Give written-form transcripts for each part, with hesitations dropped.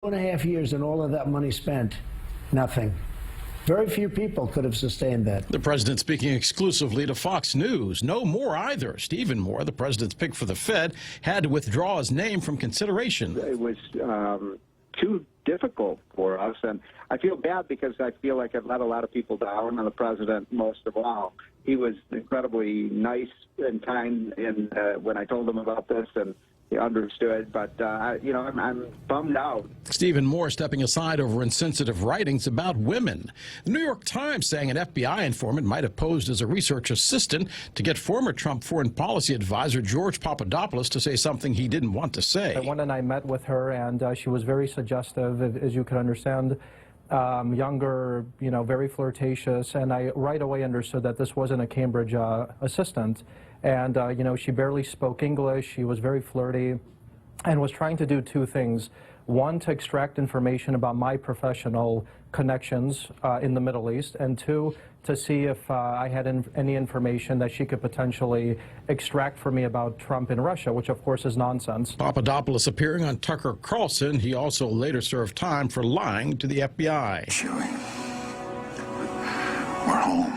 2.5 years and all of that money spent, nothing. Very few people could have sustained that. The president speaking exclusively to Fox News. No Moore either. Stephen Moore, the president's pick for the Fed, had to withdraw his name from consideration. It was too difficult for us, and I feel bad because I feel like I've let a lot of people down, and the president most of all. He was incredibly nice and kind when I told him about this, and he understood, but, I'm bummed out. Stephen Moore stepping aside over insensitive writings about women. The New York Times saying an FBI informant might have posed as a research assistant to get former Trump foreign policy advisor George Papadopoulos to say something he didn't want to say. One and I met with her, and she was very suggestive, as you could understand. Younger, very flirtatious, and I right away understood that this wasn't a Cambridge assistant. And, she barely spoke English. She was very flirty and was trying to do two things. One, to extract information about my professional connections in the Middle East, and two, to see if I had any information that she could potentially extract for me about Trump in Russia, which of course is nonsense. Papadopoulos appearing on Tucker Carlson. He also later served time for lying to the FBI. Chewie, we're home.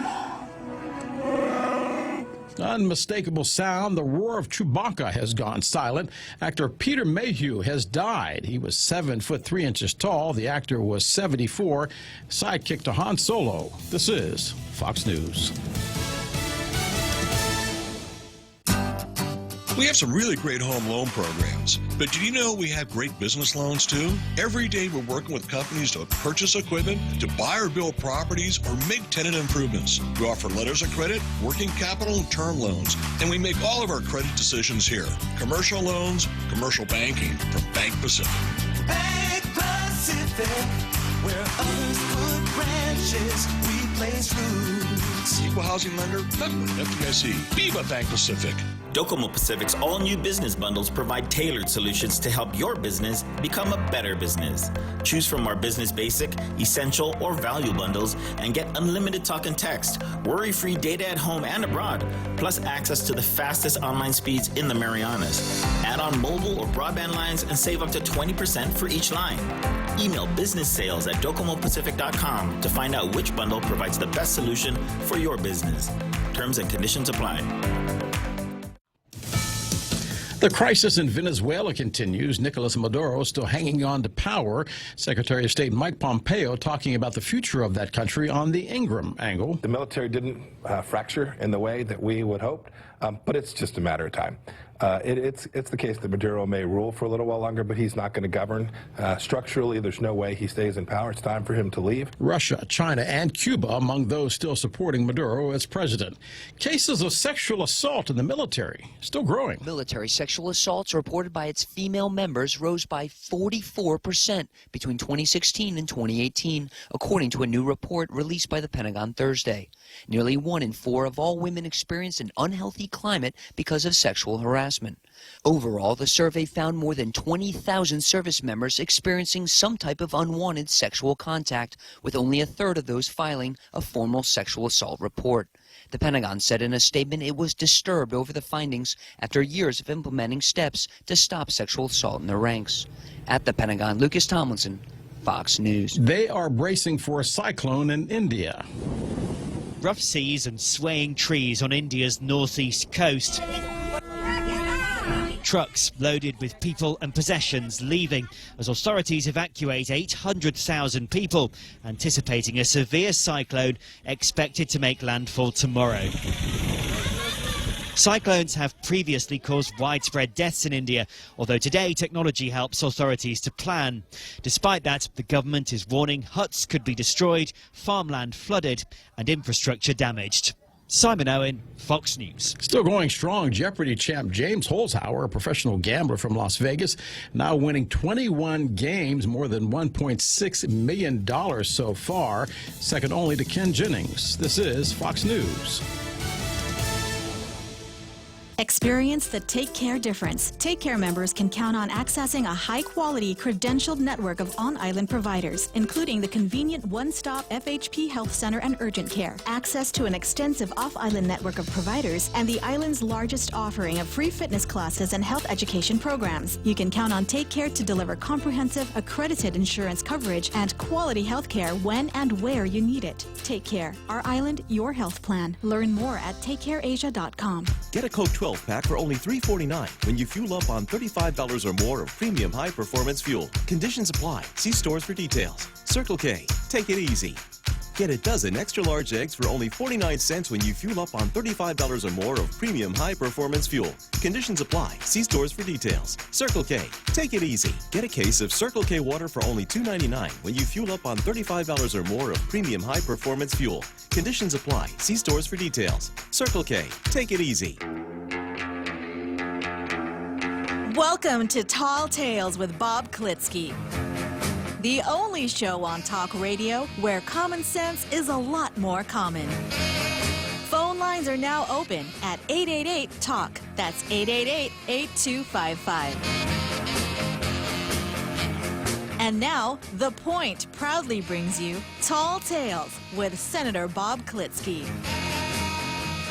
Unmistakable sound. The roar of Chewbacca has gone silent. Actor Peter Mayhew has died. He was 7'3" tall. The actor was 74. Sidekick to Han Solo. This is Fox News. We have some really great home loan programs, but did you know we have great business loans too? Every day we're working with companies to purchase equipment, to buy or build properties, or make tenant improvements. We offer letters of credit, working capital, and term loans, and we make all of our credit decisions here. Commercial loans, commercial banking from Bank Pacific. Bank Pacific, where others put branches, we place roots. Equal housing lender, member FDIC. Viva Bank Pacific. Docomo Pacific's all-new business bundles provide tailored solutions to help your business become a better business. Choose from our Business Basic, Essential, or Value bundles and get unlimited talk and text, worry-free data at home and abroad, plus access to the fastest online speeds in the Marianas. Add on mobile or broadband lines and save up to 20% for each line. Email businesssales@docomopacific.com to find out which bundle provides the best solution for your business. Terms and conditions apply. The crisis in Venezuela continues. Nicolas Maduro still hanging on to power. Secretary of State Mike Pompeo talking about the future of that country on the Ingram angle. The military didn't fracture in the way that we would hope, but it's just a matter of time. It's the case that Maduro may rule for a little while longer, but he's not going to govern. Structurally, there's no way he stays in power. It's time for him to leave. Russia, China, and Cuba among those still supporting Maduro as president. Cases of sexual assault in the military still growing. Military sexual assaults reported by its female members rose by 44% between 2016 and 2018, according to a new report released by the Pentagon Thursday. Nearly 1 in 4 of all women experienced an unhealthy climate because of sexual harassment. Overall, the survey found more than 20,000 service members experiencing some type of unwanted sexual contact, with only a third of those filing a formal sexual assault report. The Pentagon said in a statement it was disturbed over the findings after years of implementing steps to stop sexual assault in the ranks. At the Pentagon, Lucas Tomlinson, Fox News. They are bracing for a cyclone in India. Rough seas and swaying trees on India's northeast coast. Trucks loaded with people and possessions leaving as authorities evacuate 800,000 people, anticipating a severe cyclone expected to make landfall tomorrow. Cyclones have previously caused widespread deaths in India, although today technology helps authorities to plan. Despite that, the government is warning huts could be destroyed, farmland flooded and infrastructure damaged. Simon Owen, Fox News. Still going strong, Jeopardy champ James Holzhauer, a professional gambler from Las Vegas, now winning 21 games, more than $1.6 million so far, second only to Ken Jennings. This is Fox News. Experience the Take Care difference. Take Care members can count on accessing a high-quality, credentialed network of on-island providers, including the convenient one-stop FHP Health Center and Urgent Care, access to an extensive off-island network of providers, and the island's largest offering of free fitness classes and health education programs. You can count on Take Care to deliver comprehensive, accredited insurance coverage and quality health care when and where you need it. Take Care. Our island, your health plan. Learn more at takecareasia.com. Get a Coke 12-pack for only $3.49 when you fuel up on $35 or more of premium high-performance fuel. Conditions apply. See stores for details. Circle K. Take it easy. Get a dozen extra-large eggs for only 49 cents when you fuel up on $35 or more of premium high-performance fuel. Conditions apply. See stores for details. Circle K. Take it easy. Get a case of Circle K water for only $2.99 when you fuel up on $35 or more of premium high-performance fuel. Conditions apply. See stores for details. Circle K. Take it easy. Welcome to Tall Tales with Bob Klitzkie, the only show on talk radio where common sense is a lot more common. Phone lines are now open at 888-TALK. That's 888-8255. And now, The Point proudly brings you Tall Tales with Senator Bob Klitzkie.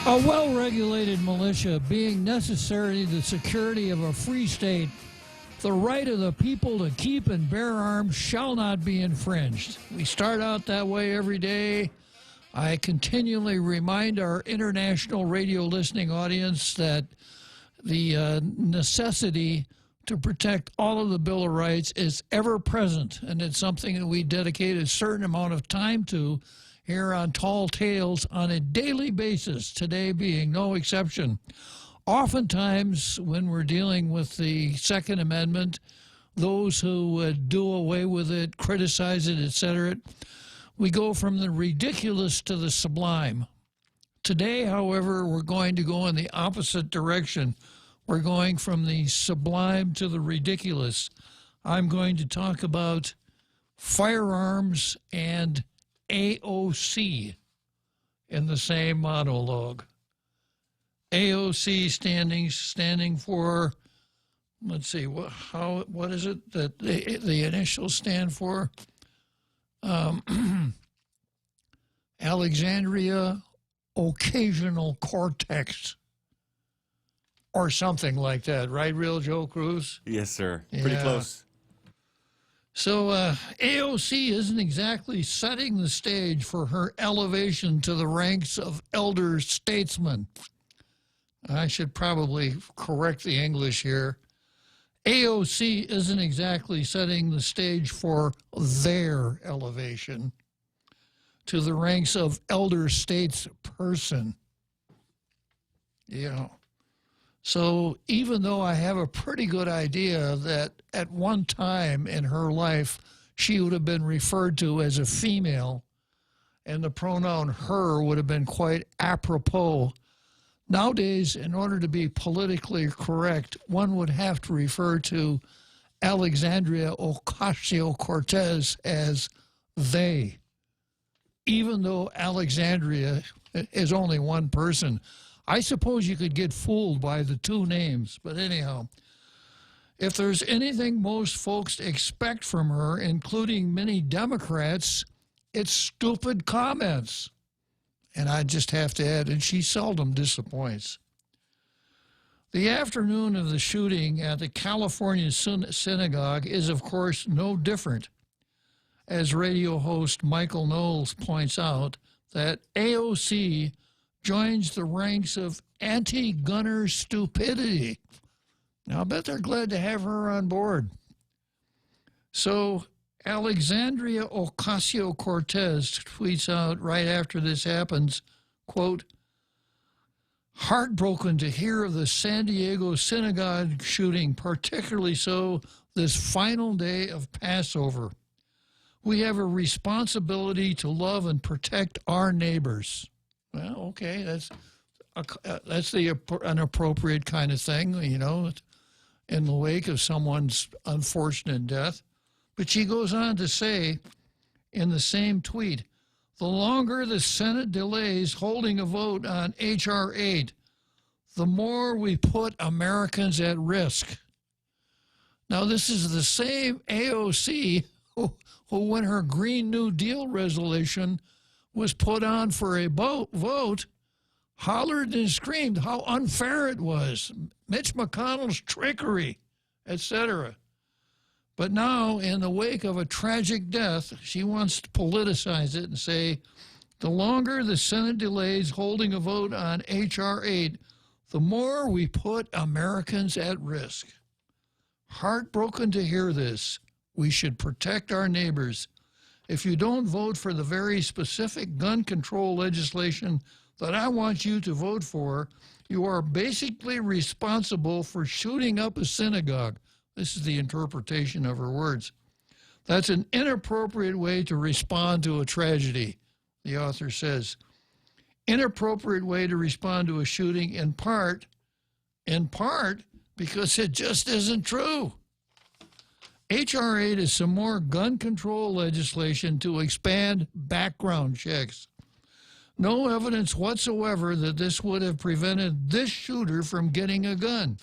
A well-regulated militia being necessary to the security of a free state, the right of the people to keep and bear arms shall not be infringed. We start out that way every day. I continually remind our international radio listening audience that the necessity to protect all of the Bill of Rights is ever present, and it's something that we dedicate a certain amount of time to here on Tall Tales on a daily basis, today being no exception. Oftentimes, when we're dealing with the Second Amendment, those who do away with it, criticize it, etc., we go from the ridiculous to the sublime. Today, however, we're going to go in the opposite direction. We're going from the sublime to the ridiculous. I'm going to talk about firearms and AOC in the same monologue. AOC standing for, let's see, what is it that the initials stand for? Alexandria Occasional Cortex, or something like that, right, real Joe Cruz? Yes, sir. Pretty close. So AOC isn't exactly setting the stage for her elevation to the ranks of elder statesman. I should probably correct the English here. AOC isn't exactly setting the stage for their elevation to the ranks of elder statesperson. Yeah. So even though I have a pretty good idea that at one time in her life she would have been referred to as a female and the pronoun her would have been quite apropos, nowadays, in order to be politically correct, one would have to refer to Alexandria Ocasio-Cortez as they, even though Alexandria is only one person. I suppose you could get fooled by the two names, but anyhow, if there's anything most folks expect from her, including many Democrats, it's stupid comments. And I just have to add, and she seldom disappoints. The afternoon of the shooting at the California synagogue is, of course, no different. As radio host Michael Knowles points out, that AOC joins the ranks of anti-gunner stupidity. Now, I bet they're glad to have her on board. So Alexandria Ocasio-Cortez tweets out right after this happens, quote, "Heartbroken to hear of the San Diego synagogue shooting, particularly so this final day of Passover. We have a responsibility to love and protect our neighbors." Well, okay, that's an appropriate kind of thing, you know, in the wake of someone's unfortunate death. But she goes on to say in the same tweet, "The longer the Senate delays holding a vote on H.R. 8, the more we put Americans at risk. Now, this is the same AOC who when her Green New Deal resolution was put on for a vote, hollered and screamed how unfair it was, Mitch McConnell's trickery, etc. But now, in the wake of a tragic death, she wants to politicize it and say, the longer the Senate delays holding a vote on H.R. 8, the more we put Americans at risk. Heartbroken to hear this. We should protect our neighbors. If you don't vote for the very specific gun control legislation that I want you to vote for, you are basically responsible for shooting up a synagogue. This is the interpretation of her words. That's an inappropriate way to respond to a tragedy, the author says. Inappropriate way to respond to a shooting in part because it just isn't true. H.R. 8 is some more gun control legislation to expand background checks. No evidence whatsoever that this would have prevented this shooter from getting a gun.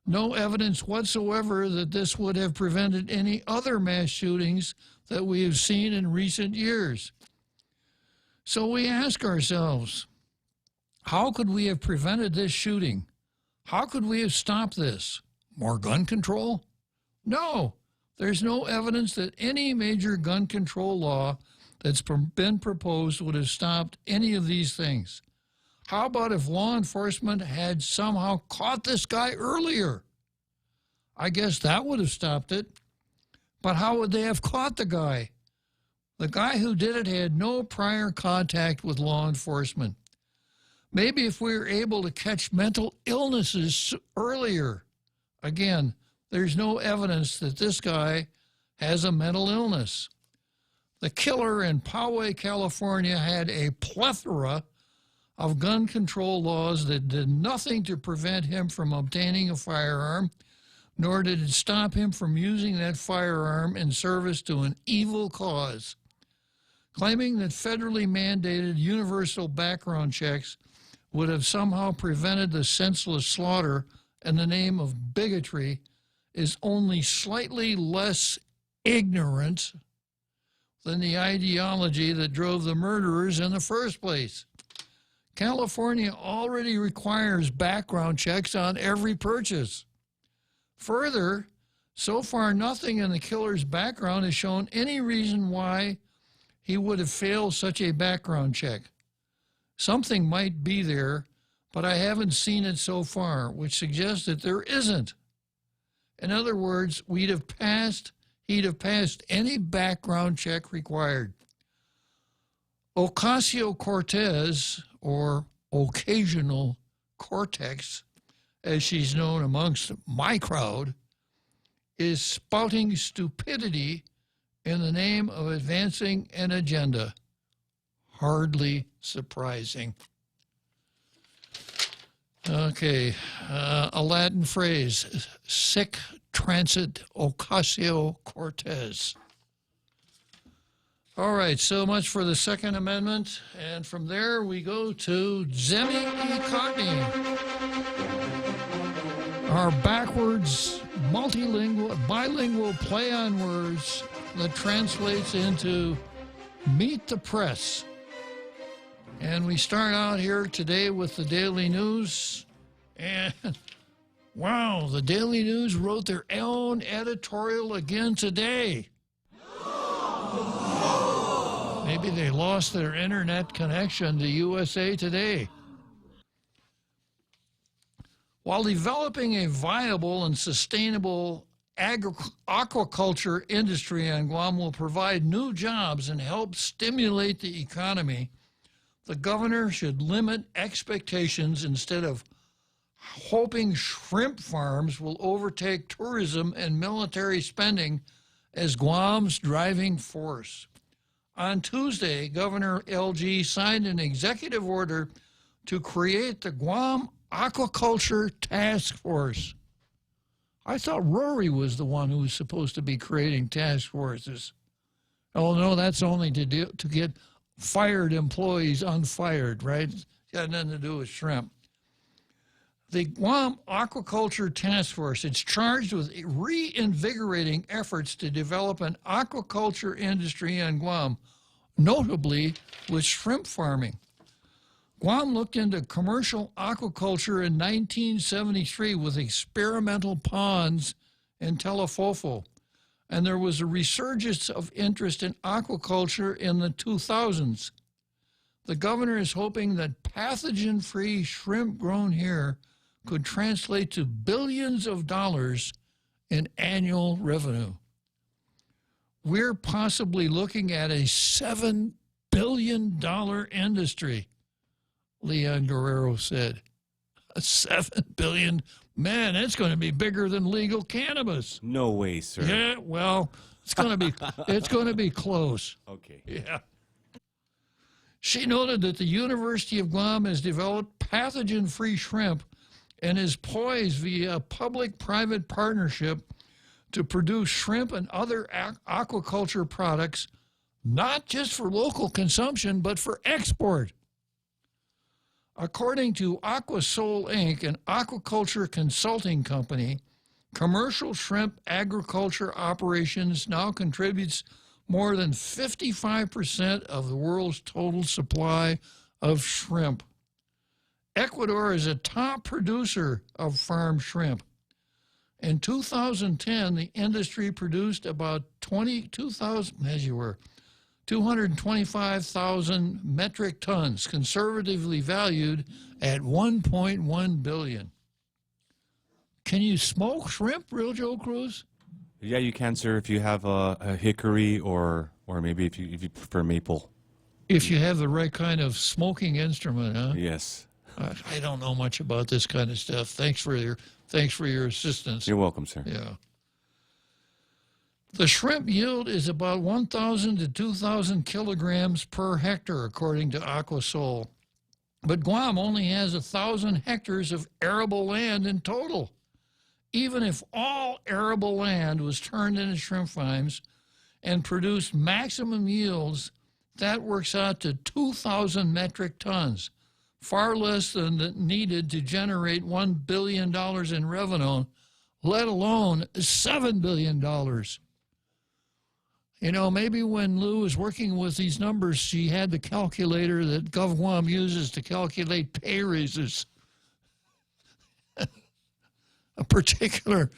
No evidence whatsoever that this would have prevented any other mass shootings that we have seen in recent years. So we ask ourselves, how could we have prevented this shooting? How could we have stopped this? More gun control? No, there's no evidence that any major gun control law that's been proposed would have stopped any of these things. How about if law enforcement had somehow caught this guy earlier? I guess that would have stopped it. But how would they have caught the guy? The guy who did it had no prior contact with law enforcement. Maybe if we were able to catch mental illnesses earlier. Again, there's no evidence that this guy has a mental illness. The killer in Poway, California had a plethora of gun control laws that did nothing to prevent him from obtaining a firearm, nor did it stop him from using that firearm in service to an evil cause. Claiming that federally mandated universal background checks would have somehow prevented the senseless slaughter in the name of bigotry is only slightly less ignorant than the ideology that drove the murderers in the first place. California already requires background checks on every purchase. Further, so far nothing in the killer's background has shown any reason why he would have failed such a background check. Something might be there, but I haven't seen it so far, which suggests that there isn't. In other words, he'd have passed any background check required. Ocasio-Cortez, or Occasional Cortex, as she's known amongst my crowd, is spouting stupidity in the name of advancing an agenda. Hardly surprising. Okay, a Latin phrase, sic transit Ocasio-Cortez. All right, so much for the Second Amendment, and from there we go to Zemi E. Cockney, our backwards, bilingual play on words that translates into Meet the Press. And we start out here today with the Daily News. And wow, the Daily News wrote their own editorial again today. Maybe they lost their internet connection to USA Today. While developing a viable and sustainable aquaculture industry on Guam will provide new jobs and help stimulate the economy, the governor should limit expectations instead of hoping shrimp farms will overtake tourism and military spending as Guam's driving force. On Tuesday, Governor LG signed an executive order to create the Guam Aquaculture Task Force. I thought Rory was the one who was supposed to be creating task forces. Oh, no, that's only to get fired employees unfired, right? It's got nothing to do with shrimp. The Guam Aquaculture Task Force is charged with reinvigorating efforts to develop an aquaculture industry on Guam, notably with shrimp farming. Guam looked into commercial aquaculture in 1973 with experimental ponds in Telefofo, and there was a resurgence of interest in aquaculture in the 2000s. The governor is hoping that pathogen-free shrimp grown here could translate to billions of dollars in annual revenue. We're possibly looking at a $7 billion industry, Leon Guerrero said. A $7 billion, man, that's going to be bigger than legal cannabis. No way, sir. Yeah, well, it's going to be close. Okay. Yeah. She noted that the University of Guam has developed pathogen-free shrimp and is poised via a public-private partnership to produce shrimp and other aquaculture products, not just for local consumption, but for export. According to Aquasol Inc., an aquaculture consulting company, commercial shrimp agriculture operations now contributes more than 55% of the world's total supply of shrimp. Ecuador is a top producer of farm shrimp. In 2010, the industry produced about 225,000 metric tons, conservatively valued at $1.1 billion. Can you smoke shrimp, Real Joe Cruz? Yeah, you can, sir, if you have a hickory or maybe if you prefer maple. If you have the right kind of smoking instrument, huh? Yes. I don't know much about this kind of stuff. Thanks for your assistance. You're welcome, sir. Yeah. The shrimp yield is about 1,000 to 2,000 kilograms per hectare, according to Aquasol. But Guam only has 1,000 hectares of arable land in total. Even if all arable land was turned into shrimp farms and produced maximum yields, that works out to 2,000 metric tons, far less than needed to generate $1 billion in revenue, let alone $7 billion. You know, maybe when Lou was working with these numbers, she had the calculator that GovGuam uses to calculate pay raises. A particular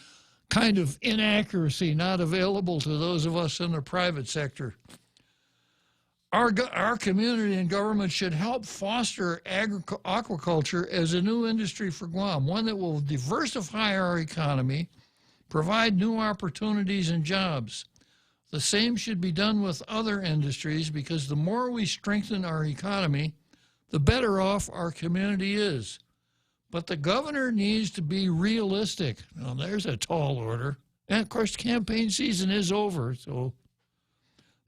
kind of inaccuracy not available to those of us in the private sector. Our community and government should help foster aquaculture as a new industry for Guam, one that will diversify our economy, provide new opportunities and jobs. The same should be done with other industries because the more we strengthen our economy, the better off our community is. But the governor needs to be realistic. Well, there's a tall order. And, of course, campaign season is over, so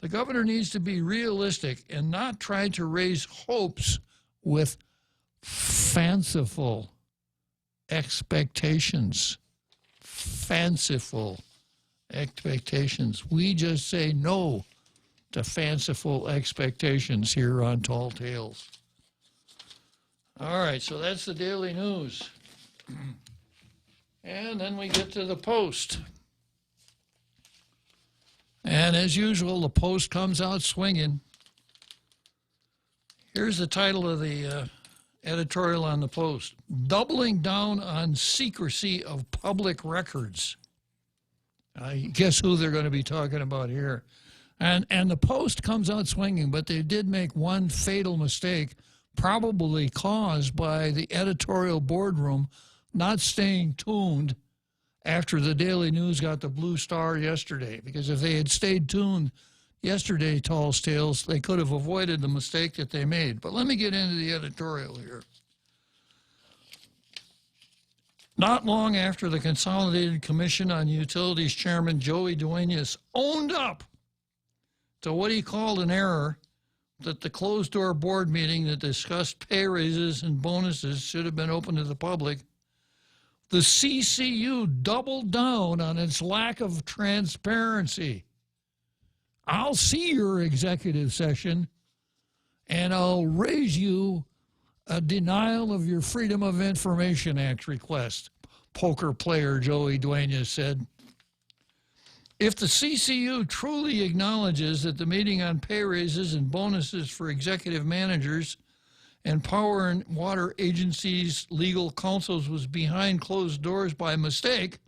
the governor needs to be realistic and not try to raise hopes with fanciful expectations. Fanciful expectations. We just say no to fanciful expectations here on Tall Tales. All right, so that's the daily news. And then we get to the Post. And as usual, the Post comes out swinging. Here's the title of the editorial on the Post: Doubling Down on Secrecy of Public Records. I guess who they're going to be talking about here. And the Post comes out swinging, but they did make one fatal mistake, probably caused by the editorial boardroom not staying tuned after the Daily News got the Blue Star yesterday. Because if they had stayed tuned yesterday, Tall's Tales, they could have avoided the mistake that they made. But let me get into the editorial here. Not long after the Consolidated Commission on Utilities Chairman Joey Duenas owned up to what he called an error, that the closed-door board meeting that discussed pay raises and bonuses should have been open to the public, the CCU doubled down on its lack of transparency. I'll see your executive session, and I'll raise you a denial of your Freedom of Information Act request, poker player Joey Duenas said. If the CCU truly acknowledges that the meeting on pay raises and bonuses for executive managers and power and water agencies' legal counsels was behind closed doors by mistake,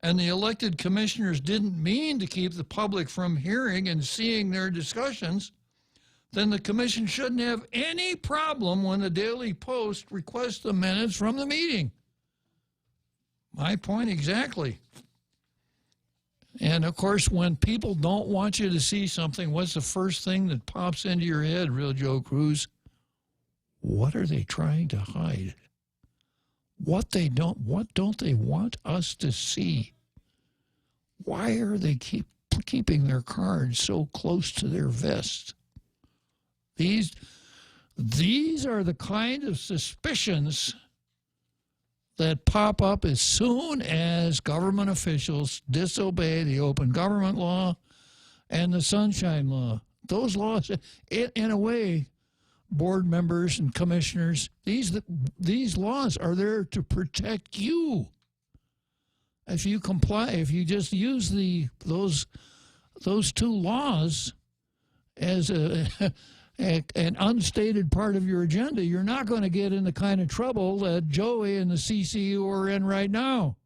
and the elected commissioners didn't mean to keep the public from hearing and seeing their discussions, then the commission shouldn't have any problem when the Daily Post requests the minutes from the meeting. My point exactly. And, of course, when people don't want you to see something, what's the first thing that pops into your head, Real Joe Cruz? What are they trying to hide? What don't they want us to see? Why are they keeping their cards so close to their vests? These are the kind of suspicions that pop up as soon as government officials disobey the open government law and the Sunshine Law. Those laws, in a way, board members and commissioners, these laws are there to protect you. If you comply, if you just use those two laws as an unstated part of your agenda, you're not going to get in the kind of trouble that Joey and the CCU are in right now.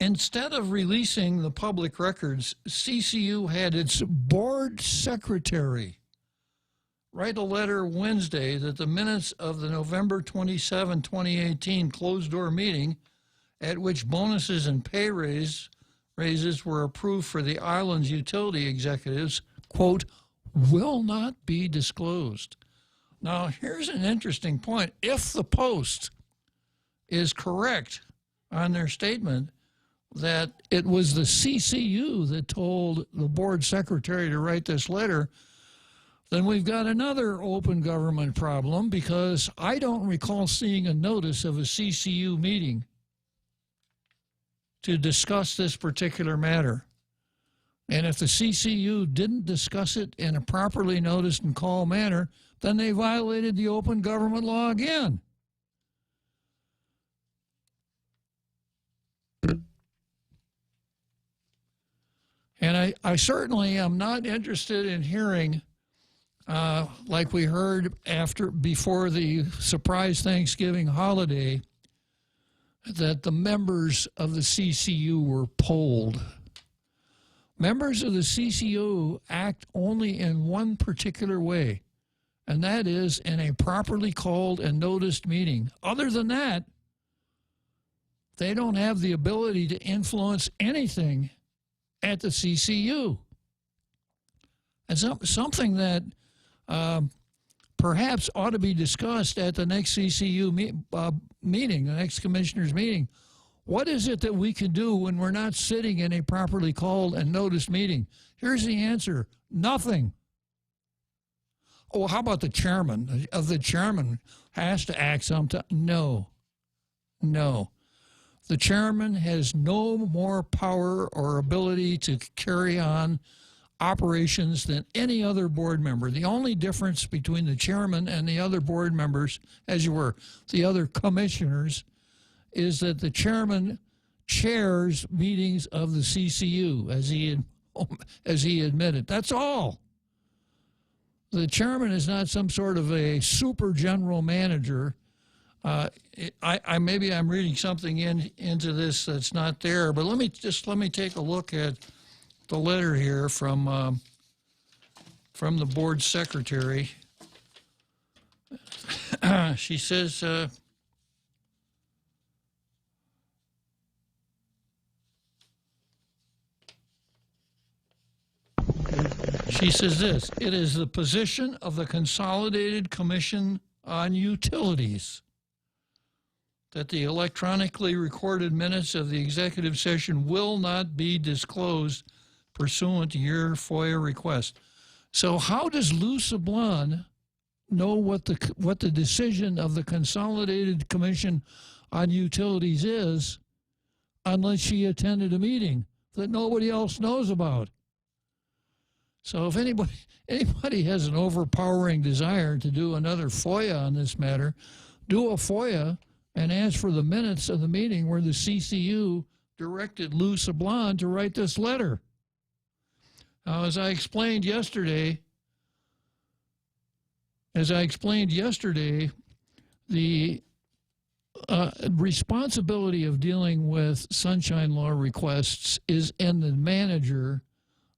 Instead of releasing the public records, CCU had its board secretary write a letter Wednesday that the minutes of the November 27, 2018 closed-door meeting at which bonuses and pay raises were approved for the island's utility executives, quote, will not be disclosed. Now, here's an interesting point. If the Post is correct on their statement that it was the CCU that told the board secretary to write this letter, then we've got another open government problem, because I don't recall seeing a notice of a CCU meeting to discuss this particular matter. And if the CCU didn't discuss it in a properly noticed and called manner, then they violated the open government law again. And I certainly am not interested in hearing, like we heard before the surprise Thanksgiving holiday, that the members of the CCU were polled. Members of the CCU act only in one particular way, and that is in a properly called and noticed meeting. Other than that, they don't have the ability to influence anything at the CCU. And something that perhaps ought to be discussed at the next CCU meeting, the next commissioners meeting. What is it that we can do when we're not sitting in a properly called and noticed meeting? Here's the answer: nothing. Oh, how about the chairman? The chairman has to act sometime. No. The chairman has no more power or ability to carry on operations than any other board member. The only difference between the chairman and the other board members, the other commissioners, is that the chairman chairs meetings of the CCU, as he admitted. That's all. The chairman is not some sort of a super general manager. Maybe I'm reading something into this that's not there, but let me take a look at the letter here from the board secretary. She says, this: it is the position of the Consolidated Commission on Utilities that the electronically recorded minutes of the executive session will not be disclosed pursuant to your FOIA request. So how does Lou Sablon know what the decision of the Consolidated Commission on Utilities is unless she attended a meeting that nobody else knows about? So if anybody has an overpowering desire to do another FOIA on this matter, do a FOIA and ask for the minutes of the meeting where the CCU directed Lou Sablon to write this letter. Now, as I explained yesterday, the responsibility of dealing with sunshine law requests is in the manager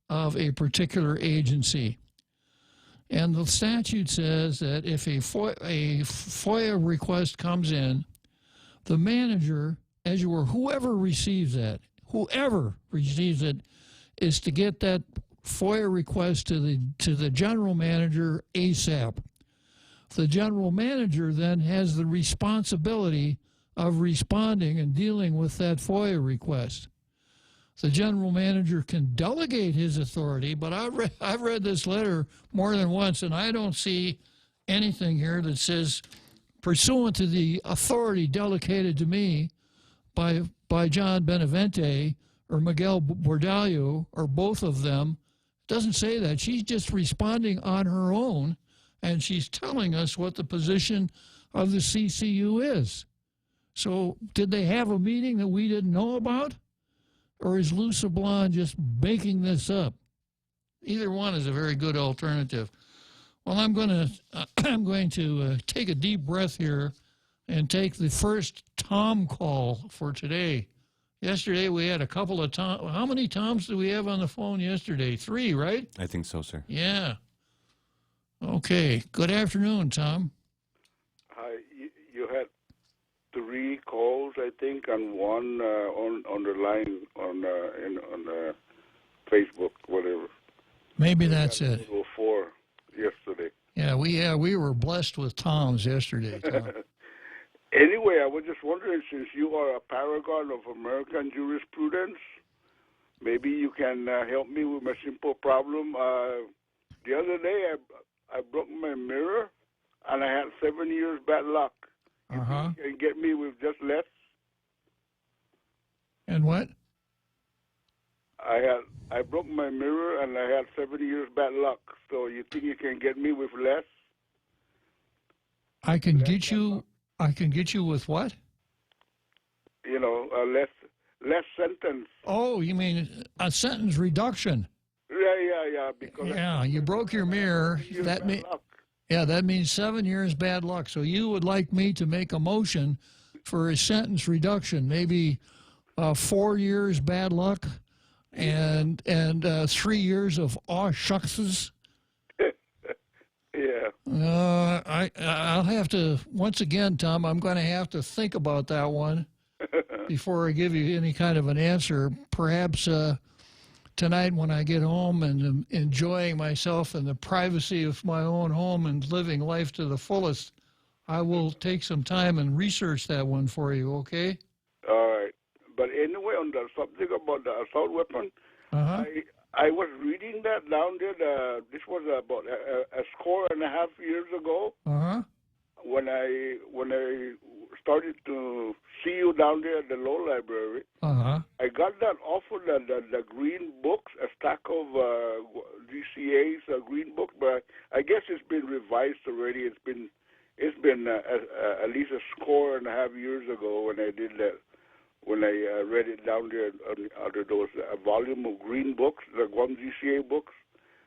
of a particular agency. And the statute says that if a FOIA request comes in, the manager, whoever receives it, is to get that FOIA request to the general manager ASAP. The general manager then has the responsibility of responding and dealing with that FOIA request. The general manager can delegate his authority, but I've read this letter more than once, and I don't see anything here that says, pursuant to the authority delegated to me by John Benavente or Miguel Bordallo, or both of them. It doesn't say that. She's just responding on her own, and she's telling us what the position of the CCU is. So did they have a meeting that we didn't know about? Or is Lou Sablon just making this up? Either one is a very good alternative. Well, I'm going to take a deep breath here and take the first Tom call for today. Yesterday we had a couple of Tom. How many Toms did we have on the phone yesterday? 3, right? I think so, sir. Yeah. Okay. Good afternoon, Tom. Hi. You had 3 calls, I think, and one on the line on Facebook, whatever. Maybe that's it. 4 yesterday. Yeah, we were blessed with Toms yesterday, Tom. Anyway, I was just wondering, since you are a paragon of American jurisprudence, maybe you can help me with my simple problem. The other day, I broke my mirror, and I had 7 years bad luck. Uh-huh. You can get me with just less? And what? I broke my mirror, and I had 7 years bad luck. So you think you can get me with less? I can get you with what? You know, less sentence. Oh, you mean a sentence reduction? Yeah. Because you broke your mirror. That means 7 years bad luck. So you would like me to make a motion for a sentence reduction, maybe 4 years bad luck, and 3 years of aw shuckses. Yeah. I'll have to, once again, Tom, I'm going to have to think about that one before I give you any kind of an answer. Perhaps tonight when I get home and am enjoying myself in the privacy of my own home and living life to the fullest, I will take some time and research that one for you, okay? All right. But anyway, on the subject about the assault weapon, I was reading that down there. This was about a score and a half years ago. When I started to see you down there at the law library. I got that off of the green books, a stack of DCA's green book, but I guess it's been revised already. It's been at least a score and a half years ago when I did that. When I read it down there under those volume of green books, the one GCA books,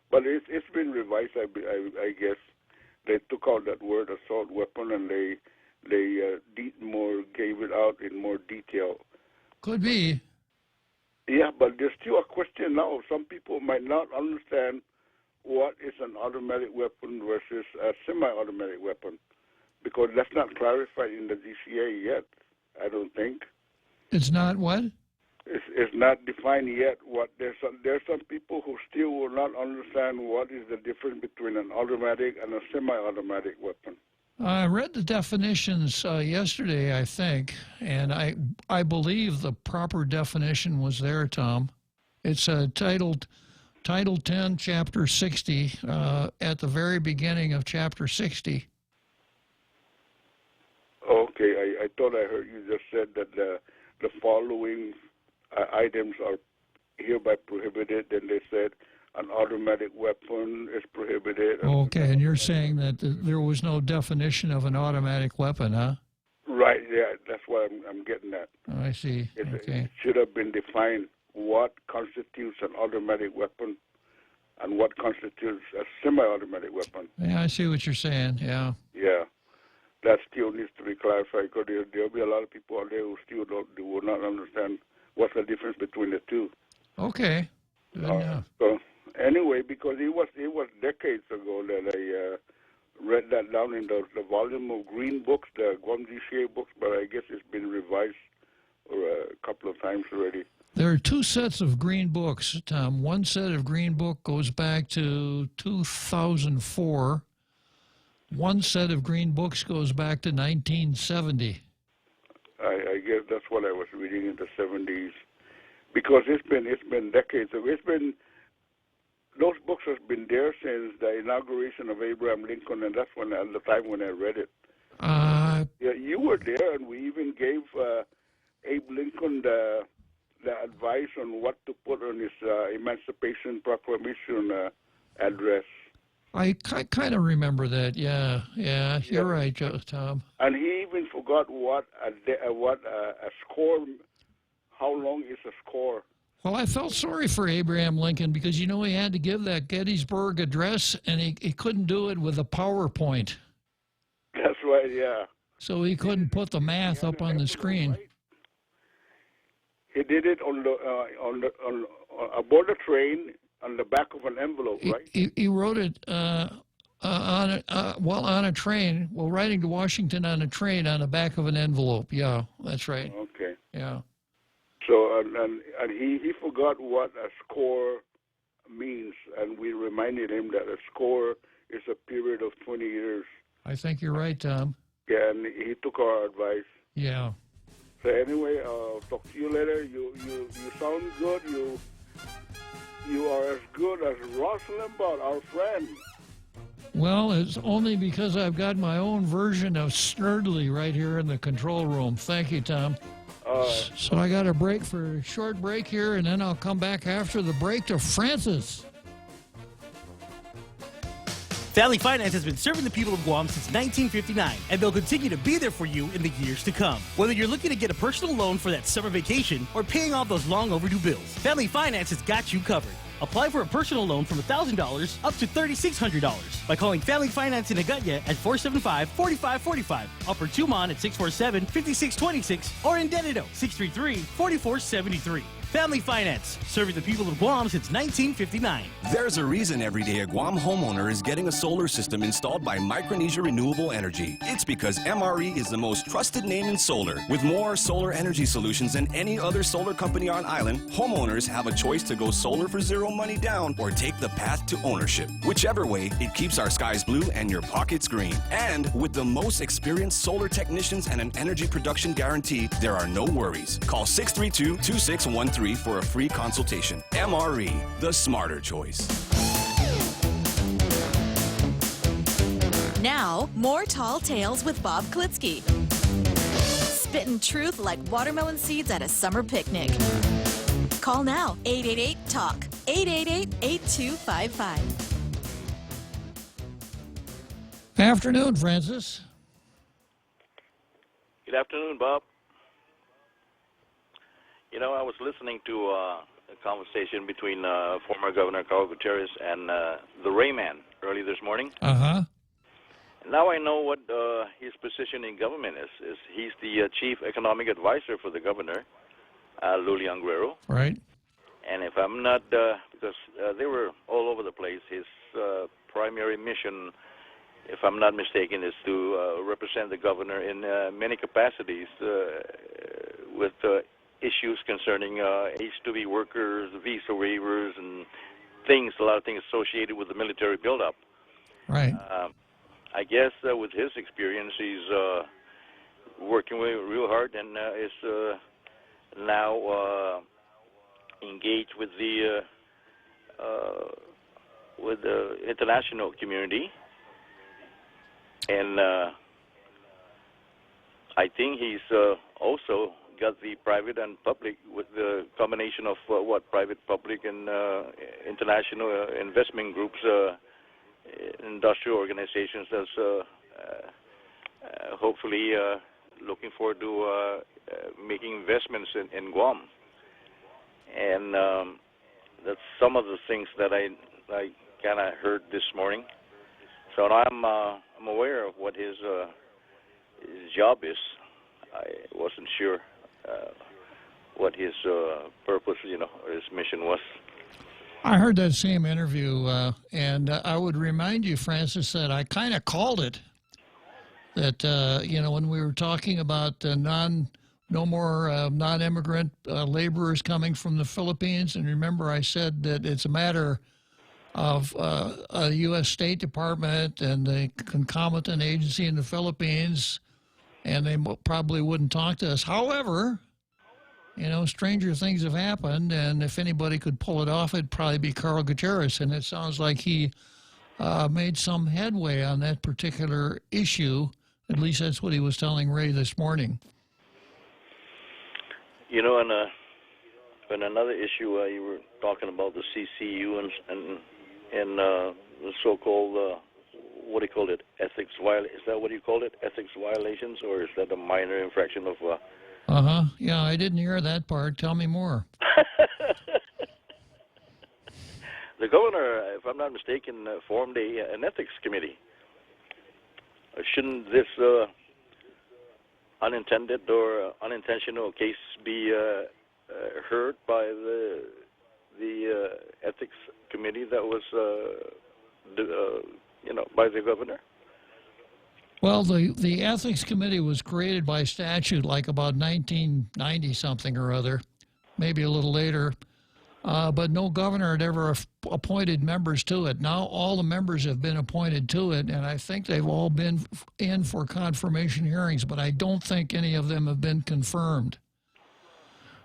but it's been revised. I guess they took out that word assault weapon and they gave it out in more detail. Could be. Yeah, but there's still a question now. Some people might not understand what is an automatic weapon versus a semi-automatic weapon, because that's not clarified in the DCA yet, I don't think. It's not what? It's not defined yet. There's some people who still will not understand what is the difference between an automatic and a semi-automatic weapon. I read the definitions yesterday, I think, and I believe the proper definition was there, Tom. It's Title 10, Chapter 60, at the very beginning of Chapter 60. Okay, I thought I heard you just said that the following items are hereby prohibited, and they said an automatic weapon is prohibited. Okay, and you're saying that there was no definition of an automatic weapon, huh? Right, yeah, that's what I'm getting at. Oh, I see. Okay. It should have been defined what constitutes an automatic weapon and what constitutes a semi-automatic weapon. Yeah, I see what you're saying, yeah. Yeah, that still needs to be clarified because there'll be a lot of people out there who still will not understand what's the difference between the two. Okay, good enough. So anyway, because it was decades ago that I read that down in the volume of green books, the Guam GCA books, but I guess it's been revised a couple of times already. There are two sets of green books, Tom. One set of green book goes back to 2004. One set of green books goes back to 1970. I guess that's what I was reading in the 70s, because it's been decades ago. Those books have been there since the inauguration of Abraham Lincoln, and that's at the time when I read it. Yeah, you were there, and we even gave Abe Lincoln the advice on what to put on his Emancipation Proclamation address. I kind of remember that. Yeah, you're right, Tom. And he even forgot what a score. How long is a score? Well, I felt sorry for Abraham Lincoln because, he had to give that Gettysburg Address, and he couldn't do it with a PowerPoint. That's right, yeah. So he couldn't put the math up on the screen. Right. He did it on aboard a train on the back of an envelope, right? He wrote it on a train, riding to Washington on a train on the back of an envelope. Yeah, that's right. Okay. Yeah. So and he forgot what a score means, and we reminded him that a score is a period of 20 years. I think you're right, Tom. Yeah, and he took our advice. Yeah. So anyway, I'll talk to you later. You sound good. You are as good as Ross Limbaugh, our friend. Well, it's only because I've got my own version of Snurdly right here in the control room. Thank you, Tom. So I got a short break here, and then I'll come back after the break to Francis. Family Finance has been serving the people of Guam since 1959, and they'll continue to be there for you in the years to come. Whether you're looking to get a personal loan for that summer vacation or paying off those long overdue bills, Family Finance has got you covered. Apply for a personal loan from $1,000 up to $3,600 by calling Family Finance in Agutya at 475-4545, Upper Tumon at 647-5626, or in Dededo, 633-4473. Family Finance, serving the people of Guam since 1959. There's a reason every day a Guam homeowner is getting a solar system installed by Micronesia Renewable Energy. It's because MRE is the most trusted name in solar. With more solar energy solutions than any other solar company on island, homeowners have a choice to go solar for zero money down or take the path to ownership. Whichever way, it keeps our skies blue and your pockets green. And with the most experienced solar technicians and an energy production guarantee, there are no worries. Call 632-2613 for a free consultation. MRE, the smarter choice. Now, more Tall Tales with Bob Klitzkie. Spitting truth like watermelon seeds at a summer picnic. Call now, 888-TALK, 888-8255. Afternoon, Francis. Good afternoon, Bob. I was listening to a conversation between former Governor Carl Gutierrez and the Rayman early this morning. Uh-huh. Now I know what his position in government is. He's the chief economic advisor for the governor, Lulian Guerrero. Right. And if I'm not, because they were all over the place, his primary mission, if I'm not mistaken, is to represent the governor in many capacities with issues concerning H-2B workers, visa waivers, and a lot of things associated with the military buildup. Right. I guess with his experience, he's working real hard and is now engaged with the international community, and I think he's also got the private and public with the combination of private, public, and international investment groups, industrial organizations that's hopefully looking forward to making investments in Guam. And that's some of the things that I kind of heard this morning. So now I'm aware of what his job is. I wasn't sure what his purpose, or his mission was. I heard that same interview, and I would remind you, Francis, that I kind of called it. That when we were talking about no more non-immigrant laborers coming from the Philippines, and remember I said that it's a matter of a U.S. State Department and the concomitant agency in the Philippines, and they probably wouldn't talk to us. However, stranger things have happened, and if anybody could pull it off, it'd probably be Carl Gutierrez, and it sounds like he made some headway on that particular issue. At least that's what he was telling Ray this morning. On another issue, you were talking about the CCU and the so-called, what do you call it, ethics violation? Is that what you called it, ethics violations, or is that a minor infraction of... Yeah, I didn't hear that part. Tell me more. The governor, if I'm not mistaken, formed an ethics committee. Shouldn't this unintended or unintentional case be heard by the ethics committee that was, by the governor? Well, the ethics committee was created by statute like about 1990 something or other, maybe a little later, but no governor had ever appointed members to it. Now all the members have been appointed to it, and I think they've all been in for confirmation hearings, but I don't think any of them have been confirmed.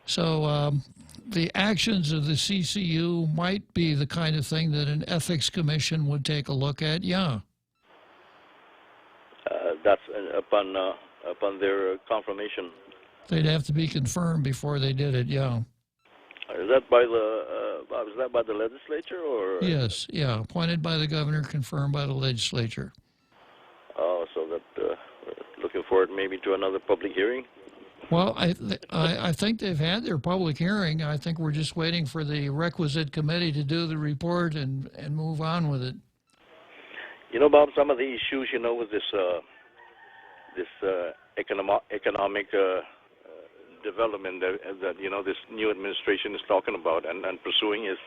So the actions of the CCU might be the kind of thing that an ethics commission would take a look at, yeah. That's upon their confirmation. They'd have to be confirmed before they did it, yeah. Is that by the legislature or? Yes, yeah, appointed by the governor, confirmed by the legislature. Oh, so that looking forward maybe to another public hearing. Well, I think they've had their public hearing. I think we're just waiting for the requisite committee to do the report and move on with it. Bob, some of the issues, with this economic development that this new administration is talking about and pursuing is,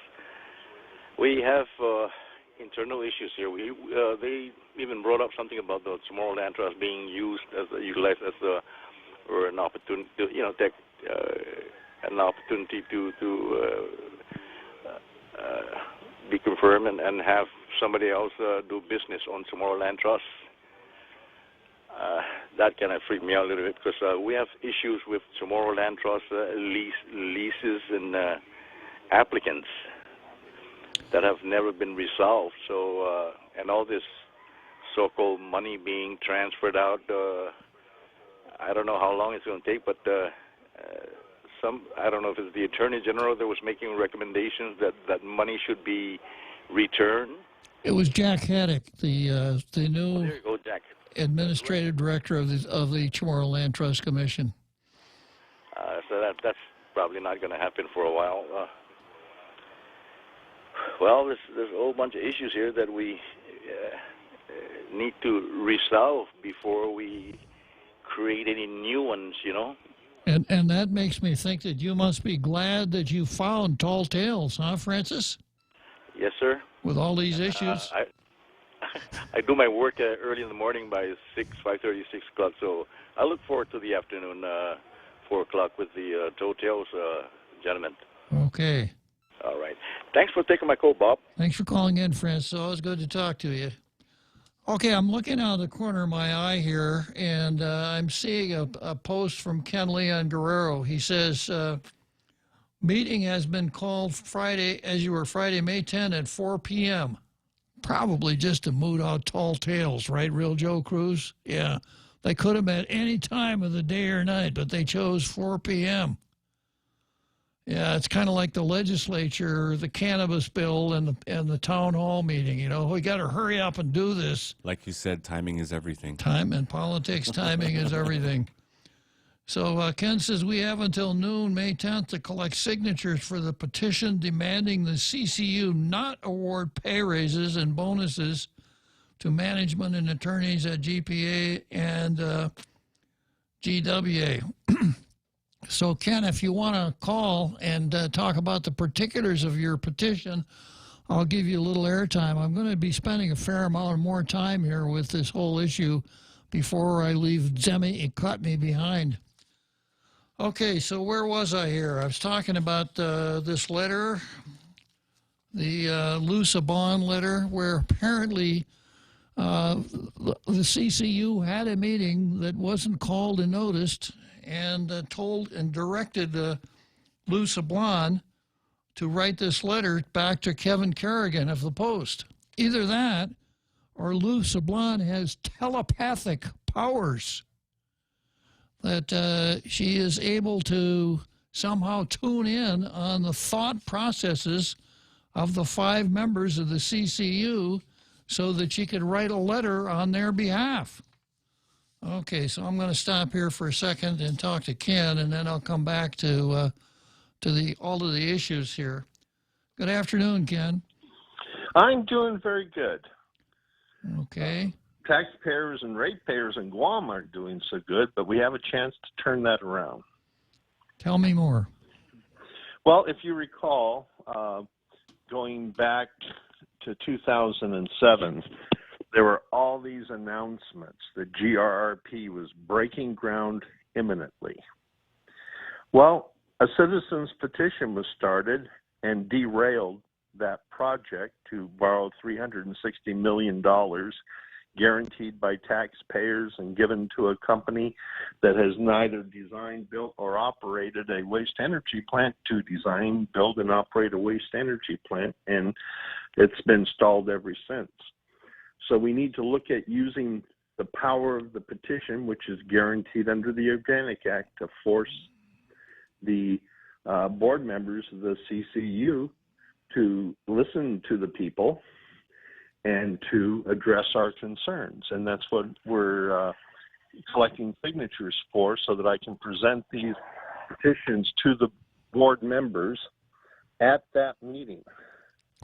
we have internal issues here. They even brought up something about the Tomorrowland Trust being utilized as or an opportunity, an opportunity to be confirmed and have somebody else do business on Tomorrowland Trust. That kind of freaked me out a little bit because we have issues with Tomorrowland Trust leases and applicants that have never been resolved. So, and all this so-called money being transferred out, I don't know how long it's going to take, but I don't know if it's the Attorney General that was making recommendations that money should be returned. It was Jack Haddock, the new there you go, Jack. Administrative Director of the Tomorrowland Trust Commission. So that's probably not going to happen for a while. Well, there's a whole bunch of issues here that we need to resolve before we create any new ones, And that makes me think that you must be glad that you found Tall Tales, huh, Francis? Yes, sir. With all these issues? I do my work early in the morning by 5:30, 6 o'clock, so I look forward to the afternoon, 4 o'clock with the Tall Tales gentlemen. Okay. All right. Thanks for taking my call, Bob. Thanks for calling in, Francis. Always good to talk to you. Okay, I'm looking out of the corner of my eye here, and I'm seeing a post from Ken Leon Guerrero. He says, meeting has been called Friday, May 10 at 4 p.m. Probably just to moot out Tall Tales, right, Real Joe Cruz? Yeah, They could have met any time of the day or night, but they chose 4 p.m. Yeah, it's kind of like the legislature, the cannabis bill, and the town hall meeting. You know, we got to hurry up and do this. Like you said, timing is everything. Time in politics, timing is everything. So Ken says we have until noon, May 10th, to collect signatures for the petition demanding the CCU not award pay raises and bonuses to management and attorneys at GPA and GWA. So, Ken, if you want to call and talk about the particulars of your petition, I'll give you a little airtime. I'm going to be spending a fair amount more time here with this whole issue before I leave Zemi and cut me behind. Okay, so where was I here? I was talking about this letter, the Lou Saban letter, where apparently the CCU had a meeting that wasn't called and noticed, and told and directed Lou Saban to write this letter back to Kevin Kerrigan of the Post. Either that, or Lou Saban has telepathic powers that she is able to somehow tune in on the thought processes of the 5 members of the CCU so that she could write a letter on their behalf. Okay, so I'm going to stop here for a second and talk to Ken, and then I'll come back to all of the issues here. Good afternoon, Ken. I'm doing very good. Okay. Taxpayers and ratepayers in Guam aren't doing so good, but we have a chance to turn that around. Tell me more. Well, if you recall, going back to 2007, there were all these announcements that GRRP was breaking ground imminently. Well, a citizen's petition was started and derailed that project to borrow $360 million guaranteed by taxpayers and given to a company that has neither designed, built, or operated a waste energy plant to design, build, and operate a waste energy plant, and it's been stalled ever since. So we need to look at using the power of the petition, which is guaranteed under the Organic Act, to force the board members of the CCU to listen to the people and to address our concerns. And that's what we're collecting signatures for, so that I can present these petitions to the board members at that meeting.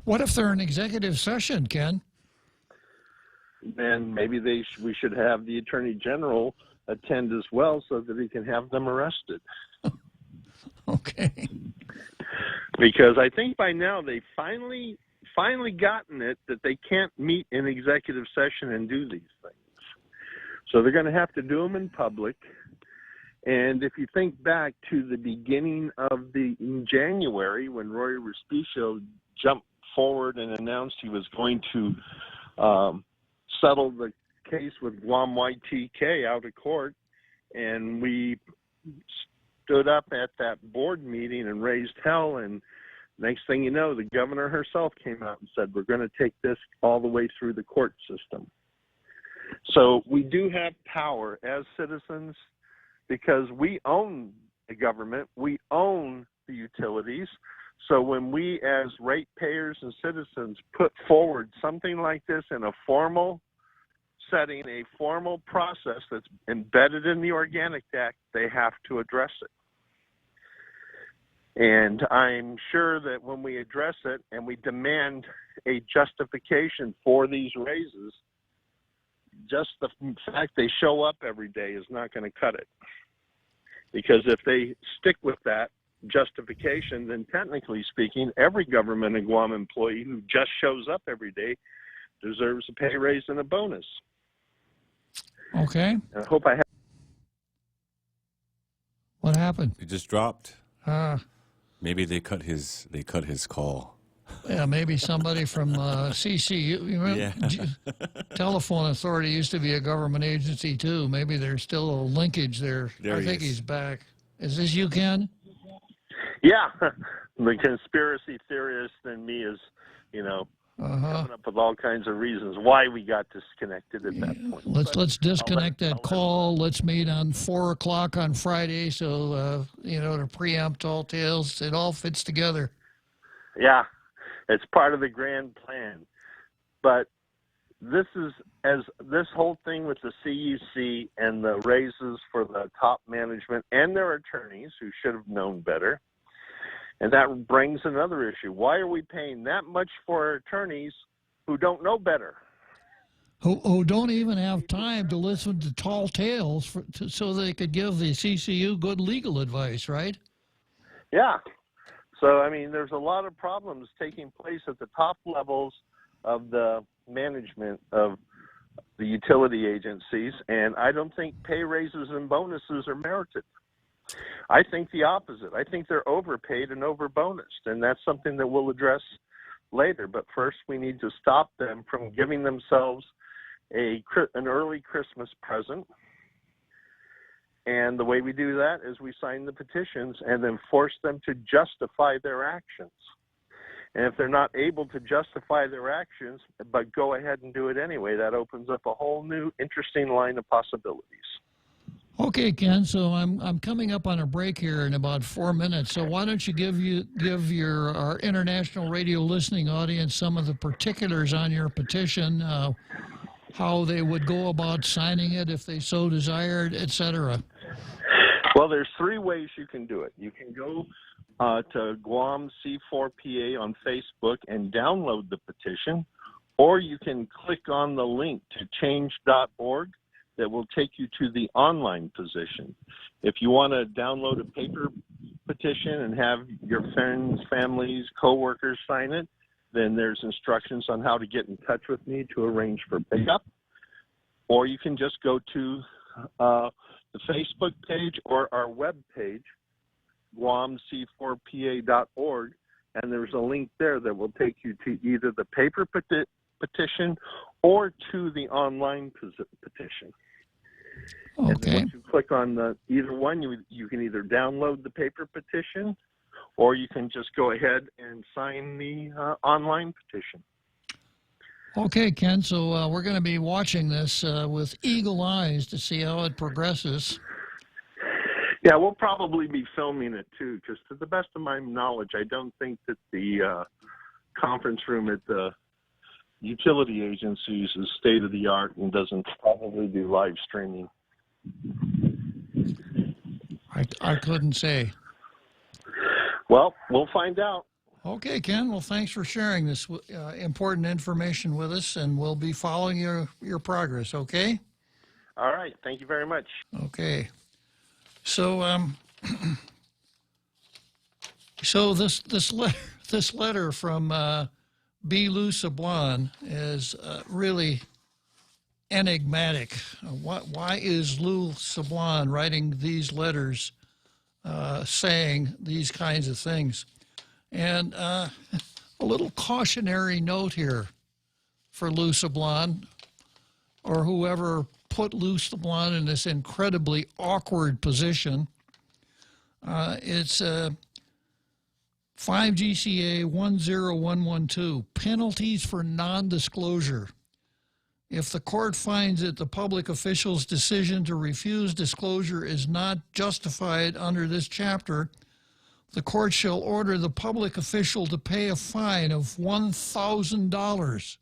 What if they're in executive session, Ken? Then maybe we should have the Attorney General attend as well, so that he can have them arrested. Okay. Because I think by now they've finally gotten it that they can't meet in executive session and do these things. So they're going to have to do them in public. And if you think back to the beginning of in January, when Roy Respicio jumped forward and announced he was going to settle the case with Guam YTK out of court, and we stood up at that board meeting and raised hell, and next thing you know, the governor herself came out and said, we're going to take this all the way through the court system. So we do have power as citizens, because we own the government, we own the utilities. So when we as ratepayers and citizens put forward something like this in a formal setting, a formal process that's embedded in the Organic Act, they have to address it. And I'm sure that when we address it and we demand a justification for these raises, just the fact they show up every day is not going to cut it. Because if they stick with that justification, then technically speaking, every government and Guam employee who just shows up every day deserves a pay raise and a bonus. Okay. And I hope I have. What happened? He just dropped. Maybe they cut his call. Yeah, maybe somebody from CCU. You know, Yeah. Telephone Authority used to be a government agency too. Maybe there's still a linkage there. I think he's back. Is this you, Ken? Yeah, the conspiracy theorist in me is, coming up with all kinds of reasons why we got disconnected at that point. Let's disconnect that call. Let's meet on 4 o'clock on Friday. So to preempt Tall Tales, it all fits together. Yeah, it's part of the grand plan. But this whole thing with the CUC and the raises for the top management and their attorneys who should have known better. And that brings another issue. Why are we paying that much for attorneys who don't know better? Who don't even have time to listen to Tall Tales so they could give the CCU good legal advice, right? Yeah. So, I mean, there's a lot of problems taking place at the top levels of the management of the utility agencies, and I don't think pay raises and bonuses are merited. I think the opposite. I think they're overpaid and overbonused, and that's something that we'll address later. But first, we need to stop them from giving themselves an early Christmas present. And the way we do that is we sign the petitions and then force them to justify their actions. And if they're not able to justify their actions, but go ahead and do it anyway, that opens up a whole new interesting line of possibilities. Okay, Ken, so I'm coming up on a break here in about 4 minutes. So why don't you give our international radio listening audience some of the particulars on your petition, how they would go about signing it if they so desired, etc. Well, there's 3 ways you can do it. You can go to Guam C4PA on Facebook and download the petition, or you can click on the link to change.org. that will take you to the online position. If you want to download a paper petition and have your friends, families, coworkers sign it, then there's instructions on how to get in touch with me to arrange for pickup. Or you can just go to the Facebook page or our web page, guamc4pa.org, and there's a link there that will take you to either the paper petition or to the online petition. Okay. And once you click on either one, you can either download the paper petition or you can just go ahead and sign the online petition. Okay, Ken, so we're going to be watching this with eagle eyes to see how it progresses. Yeah, we'll probably be filming it too, because to the best of my knowledge, I don't think that the conference room at the utility agencies is state-of-the-art and doesn't probably do live streaming. I couldn't say. Well, we'll find out. Okay, Ken. Well, thanks for sharing this important information with us, and we'll be following your progress, okay? All right. Thank you very much. Okay. So, so this letter from B. Lou Sablon is really enigmatic. Why is Lou Sablon writing these letters saying these kinds of things? And a little cautionary note here for Lou Sablon, or whoever put Lou Sablon in this incredibly awkward position. It's 5 GCA 10112, penalties for non-disclosure. If the court finds that the public official's decision to refuse disclosure is not justified under this chapter, the court shall order the public official to pay a fine of $1,000.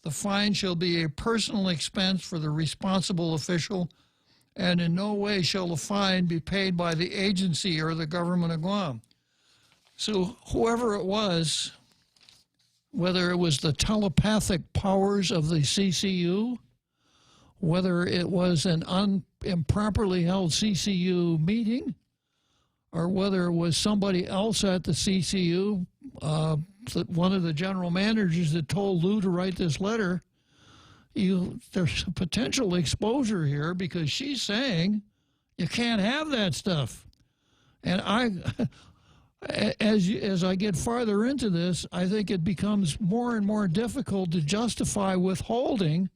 The fine shall be a personal expense for the responsible official, and in no way shall the fine be paid by the agency or the government of Guam. So whoever it was, whether it was the telepathic powers of the CCU, whether it was an improperly held CCU meeting, or whether it was somebody else at the CCU, one of the general managers that told Lou to write this letter, there's a potential exposure here because she's saying you can't have that stuff. And as I get farther into this, I think it becomes more and more difficult to justify withholding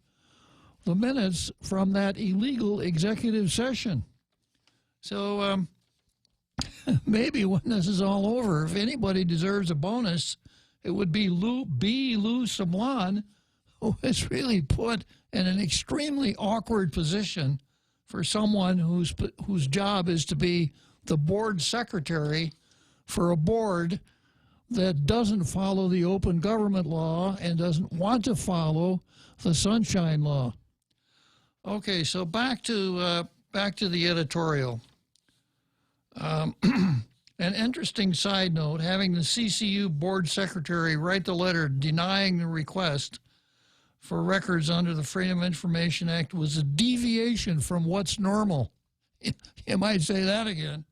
the minutes from that illegal executive session. So maybe when this is all over, if anybody deserves a bonus, it would be Lou Samlan, who is really put in an extremely awkward position for someone whose job is to be the board secretary for a board that doesn't follow the open government law and doesn't want to follow the Sunshine Law. Okay, so back to the editorial. An interesting side note, having the CCU board secretary write the letter denying the request for records under the Freedom of Information Act was a deviation from what's normal. You might say that again.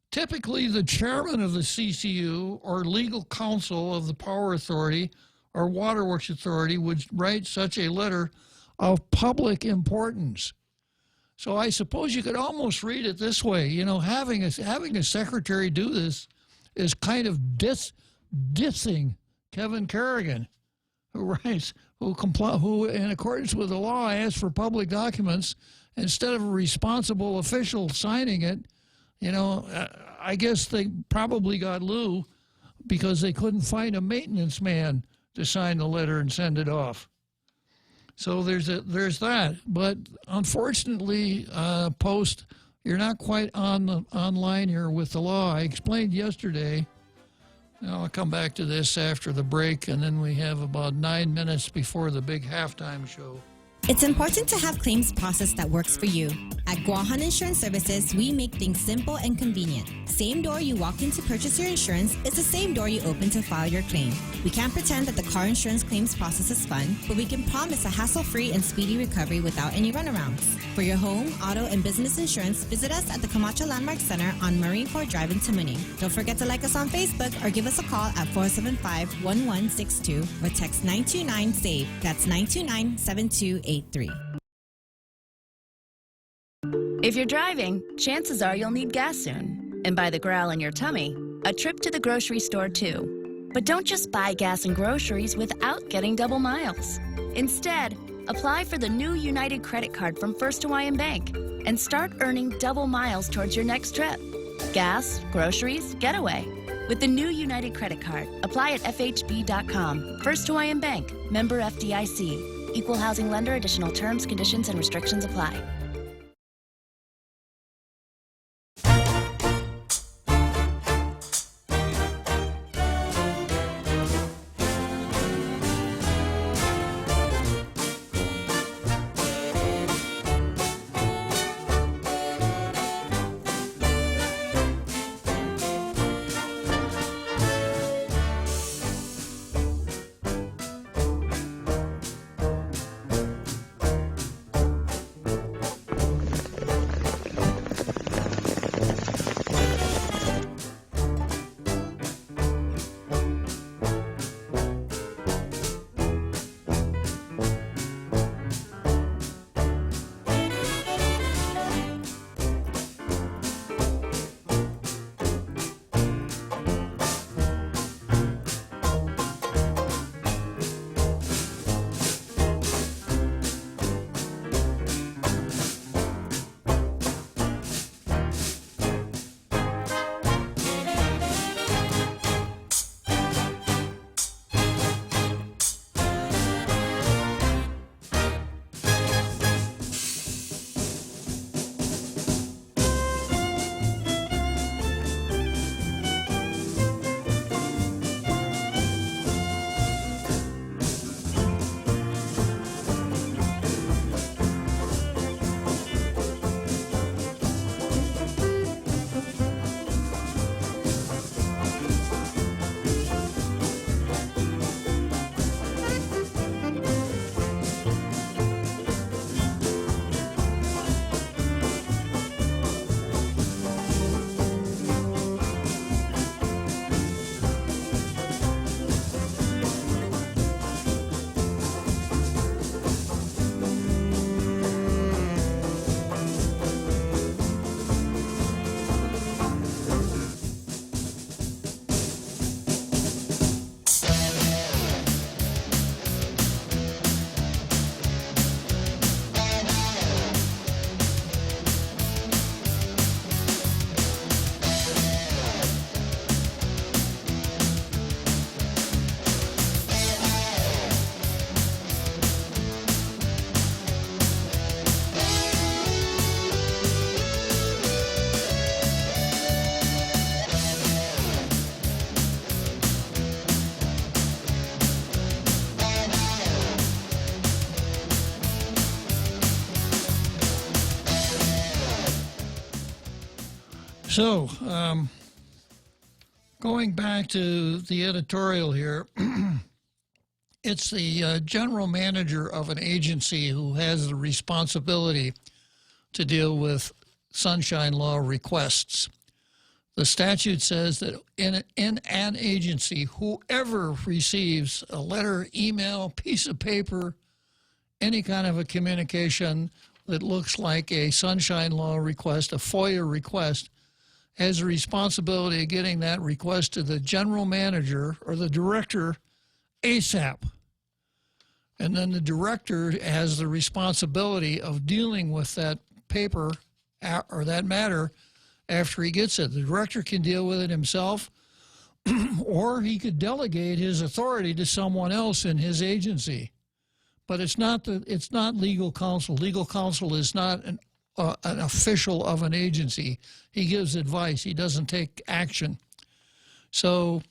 Typically, the chairman of the CCU or legal counsel of the Power Authority or Waterworks Authority would write such a letter of public importance. So I suppose you could almost read it this way. You know, having a secretary do this is kind of dissing Kevin Kerrigan, who writes, who in accordance with the law asked for public documents instead of a responsible official signing it. You know, I guess they probably got Lou because they couldn't find a maintenance man to sign the letter and send it off. So there's that. But unfortunately, Post, you're not quite online here with the law. I explained yesterday. I'll come back to this after the break, and then we have about 9 minutes before the big halftime show. It's important to have claims process that works for you. At Guahan Insurance Services, we make things simple and convenient. Same door you walk in to purchase your insurance is the same door you open to file your claim. We can't pretend that the car insurance claims process is fun, but we can promise a hassle-free and speedy recovery without any runarounds. For your home, auto, and business insurance, visit us at the Camacho Landmark Center on Marine Corps Drive in Tamuning. Don't forget to like us on Facebook or give us a call at 475-1162 or text 929-SAVE. That's 929-7283. If you're driving, chances are you'll need gas soon. And by the growl in your tummy, a trip to the grocery store too. But don't just buy gas and groceries without getting double miles. Instead, apply for the new United credit card from First Hawaiian Bank and start earning double miles towards your next trip. Gas, groceries, getaway. With the new United credit card, apply at FHB.com. First Hawaiian Bank, member FDIC. Equal housing lender. Additional terms, conditions, and restrictions apply. So, going back to the editorial here, it's the general manager of an agency who has the responsibility to deal with sunshine law requests. The statute says that in an agency, whoever receives a letter, email, piece of paper, any kind of a communication that looks like a sunshine law request, a FOIA request, has a responsibility of getting that request to the general manager or the director ASAP. And then the director has the responsibility of dealing with that paper or that matter after he gets it. The director can deal with it himself, or he could delegate his authority to someone else in his agency. But it's not legal counsel. Legal counsel is not an official of an agency. He gives advice. He doesn't take action. So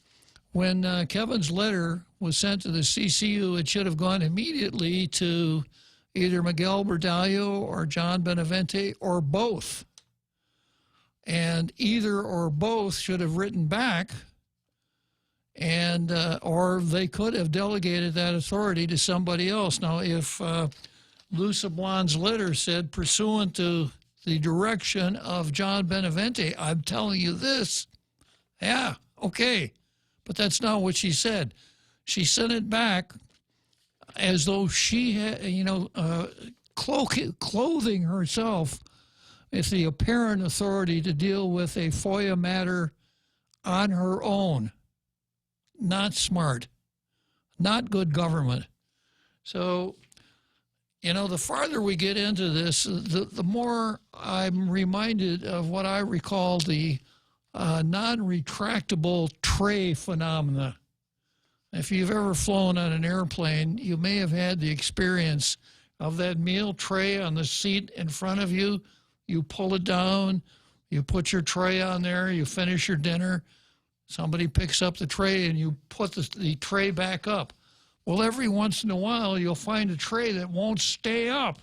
when Kevin's letter was sent to the CCU, it should have gone immediately to either Miguel Berdaglio or John Benavente or both. And either or both should have written back, and or they could have delegated that authority to somebody else. Now, if Lou Sablon's letter said, pursuant to the direction of John Benavente, I'm telling you this, yeah, okay. But that's not what she said. She sent it back as though she had, clothing herself with the apparent authority to deal with a FOIA matter on her own. Not smart. Not good government. So, the farther we get into this, the more I'm reminded of what I recall the non-retractable tray phenomena. If you've ever flown on an airplane, you may have had the experience of that meal tray on the seat in front of you. You pull it down, you put your tray on there, you finish your dinner, somebody picks up the tray and you put the tray back up. Well, every once in a while, you'll find a tray that won't stay up.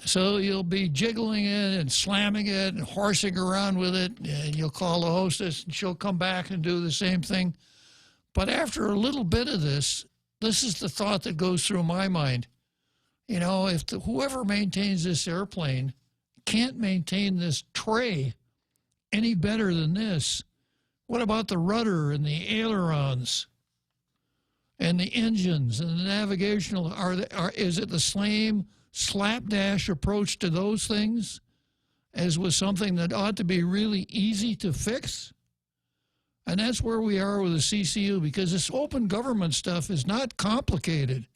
So you'll be jiggling it and slamming it and horsing around with it, and you'll call the hostess and she'll come back and do the same thing. But after a little bit of this is the thought that goes through my mind. If whoever maintains this airplane can't maintain this tray any better than this, what about the rudder and the ailerons and the engines and the navigational? Is it the same slapdash approach to those things as was something that ought to be really easy to fix? And that's where we are with the CCU, because this open government stuff is not complicated.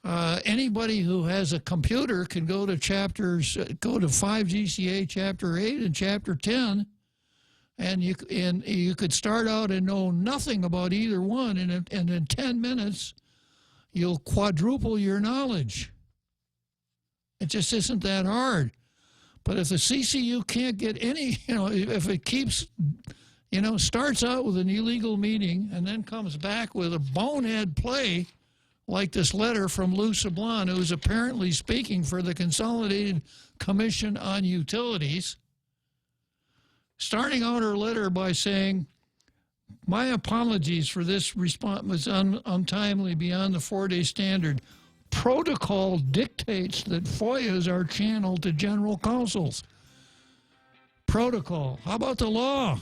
Anybody who has a computer can go to 5 GCA Chapter 8 and Chapter 10, and you could start out and know nothing about either one, and in 10 minutes, you'll quadruple your knowledge. It just isn't that hard. But if the CCU can't get any, if it keeps, starts out with an illegal meeting and then comes back with a bonehead play, like this letter from Lou Sablon, who's apparently speaking for the Consolidated Commission on Utilities, starting out her letter by saying, my apologies for this response was untimely beyond the 4-day standard. Protocol dictates that FOIAs are channeled to general counsels. Protocol. How about the law?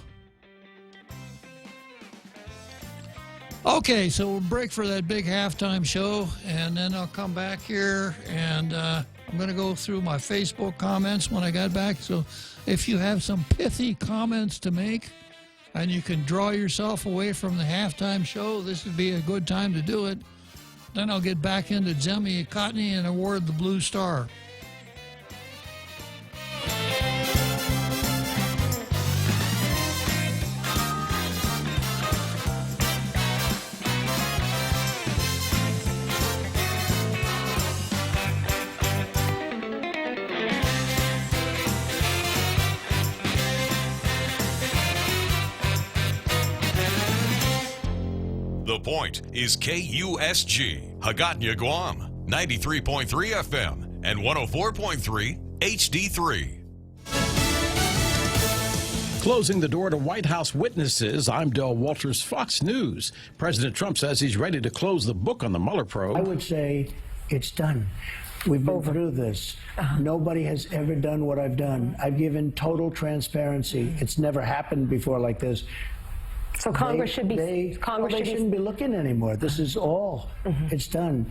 Okay, so we'll break for that big halftime show, and then I'll come back here, and I'm going to go through my Facebook comments when I got back. So if you have some pithy comments to make, and you can draw yourself away from the halftime show, this would be a good time to do it. Then I'll get back into Zemi Cotney and award the Blue Star. The Point is KUSG, Hagåtña, Guam, 93.3 FM and 104.3 HD3. Closing the door to White House witnesses, I'm Del Walters, Fox News. President Trump says he's ready to close the book on the Mueller probe. I would say it's done. We've been through this. Nobody has ever done what I've done. I've given total transparency. It's never happened before like this. So Congress shouldn't be looking anymore. This is all. It's done.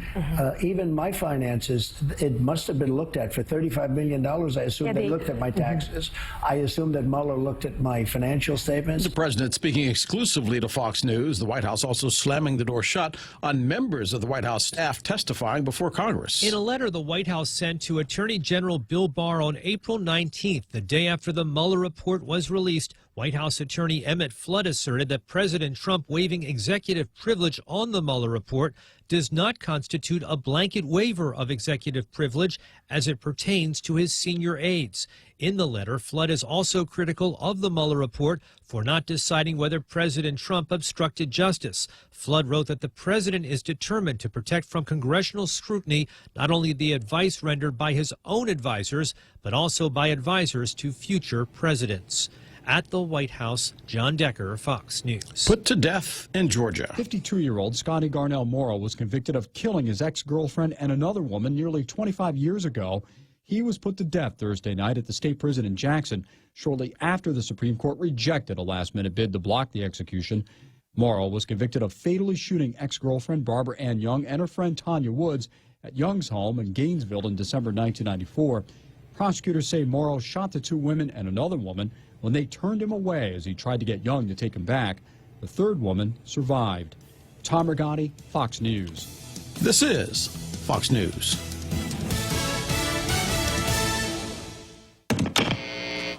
Even my finances, it must have been looked at for $35 million. I assume they looked at my taxes. I assume that Mueller looked at my financial statements. The president speaking exclusively to Fox News. The White House also slamming the door shut on members of the White House staff testifying before Congress. In a letter the White House sent to Attorney General Bill Barr on April 19th, the day after the Mueller report was released, White House attorney Emmett Flood asserted that President Trump waiving executive privilege on the Mueller report does not constitute a blanket waiver of executive privilege as it pertains to his senior aides. In the letter, Flood is also critical of the Mueller report for not deciding whether President Trump obstructed justice. Flood wrote that the president is determined to protect from congressional scrutiny not only the advice rendered by his own advisors, but also by advisors to future presidents. At the White House, John Decker, Fox News. Put to death in Georgia. 52-year-old Scotty Garnell Morrow was convicted of killing his ex-girlfriend and another woman nearly 25 years ago. He was put to death Thursday night at the state prison in Jackson, shortly after the Supreme Court rejected a last-minute bid to block the execution. Morrow was convicted of fatally shooting ex-girlfriend Barbara Ann Young and her friend Tanya Woods at Young's home in Gainesville in December 1994. Prosecutors say Morrow shot the two women and another woman when they turned him away as he tried to get Young to take him back. The third woman survived. Tom Rigotti, Fox News. This is Fox News.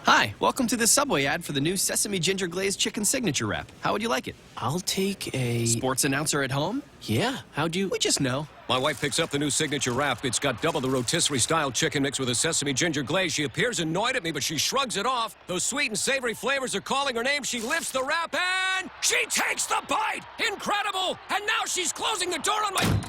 Hi, welcome to this Subway ad for the new Sesame Ginger Glazed Chicken Signature Wrap. How would you like it? I'll take a... Sports announcer at home? Yeah, how'd you... We just know. My wife picks up the new signature wrap. It's got double the rotisserie-style chicken mixed with a sesame ginger glaze. She appears annoyed at me, but she shrugs it off. Those sweet and savory flavors are calling her name. She lifts the wrap and she takes the bite! Incredible! And now she's closing the door on my...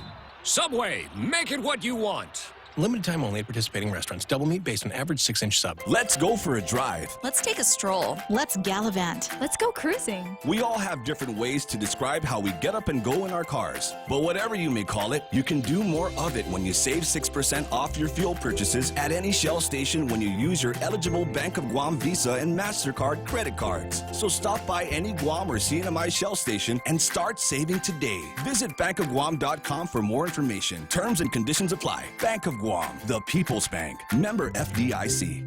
Subway, make it what you want. Limited time only at participating restaurants. Double meat based on average 6-inch sub. Let's go for a drive. Let's take a stroll. Let's gallivant. Let's go cruising. We all have different ways to describe how we get up and go in our cars. But whatever you may call it, you can do more of it when you save 6% off your fuel purchases at any Shell station when you use your eligible Bank of Guam Visa and MasterCard credit cards. So stop by any Guam or CNMI Shell station and start saving today. Visit bankofguam.com for more information. Terms and conditions apply. Bank of Guam, the People's Bank. Member FDIC.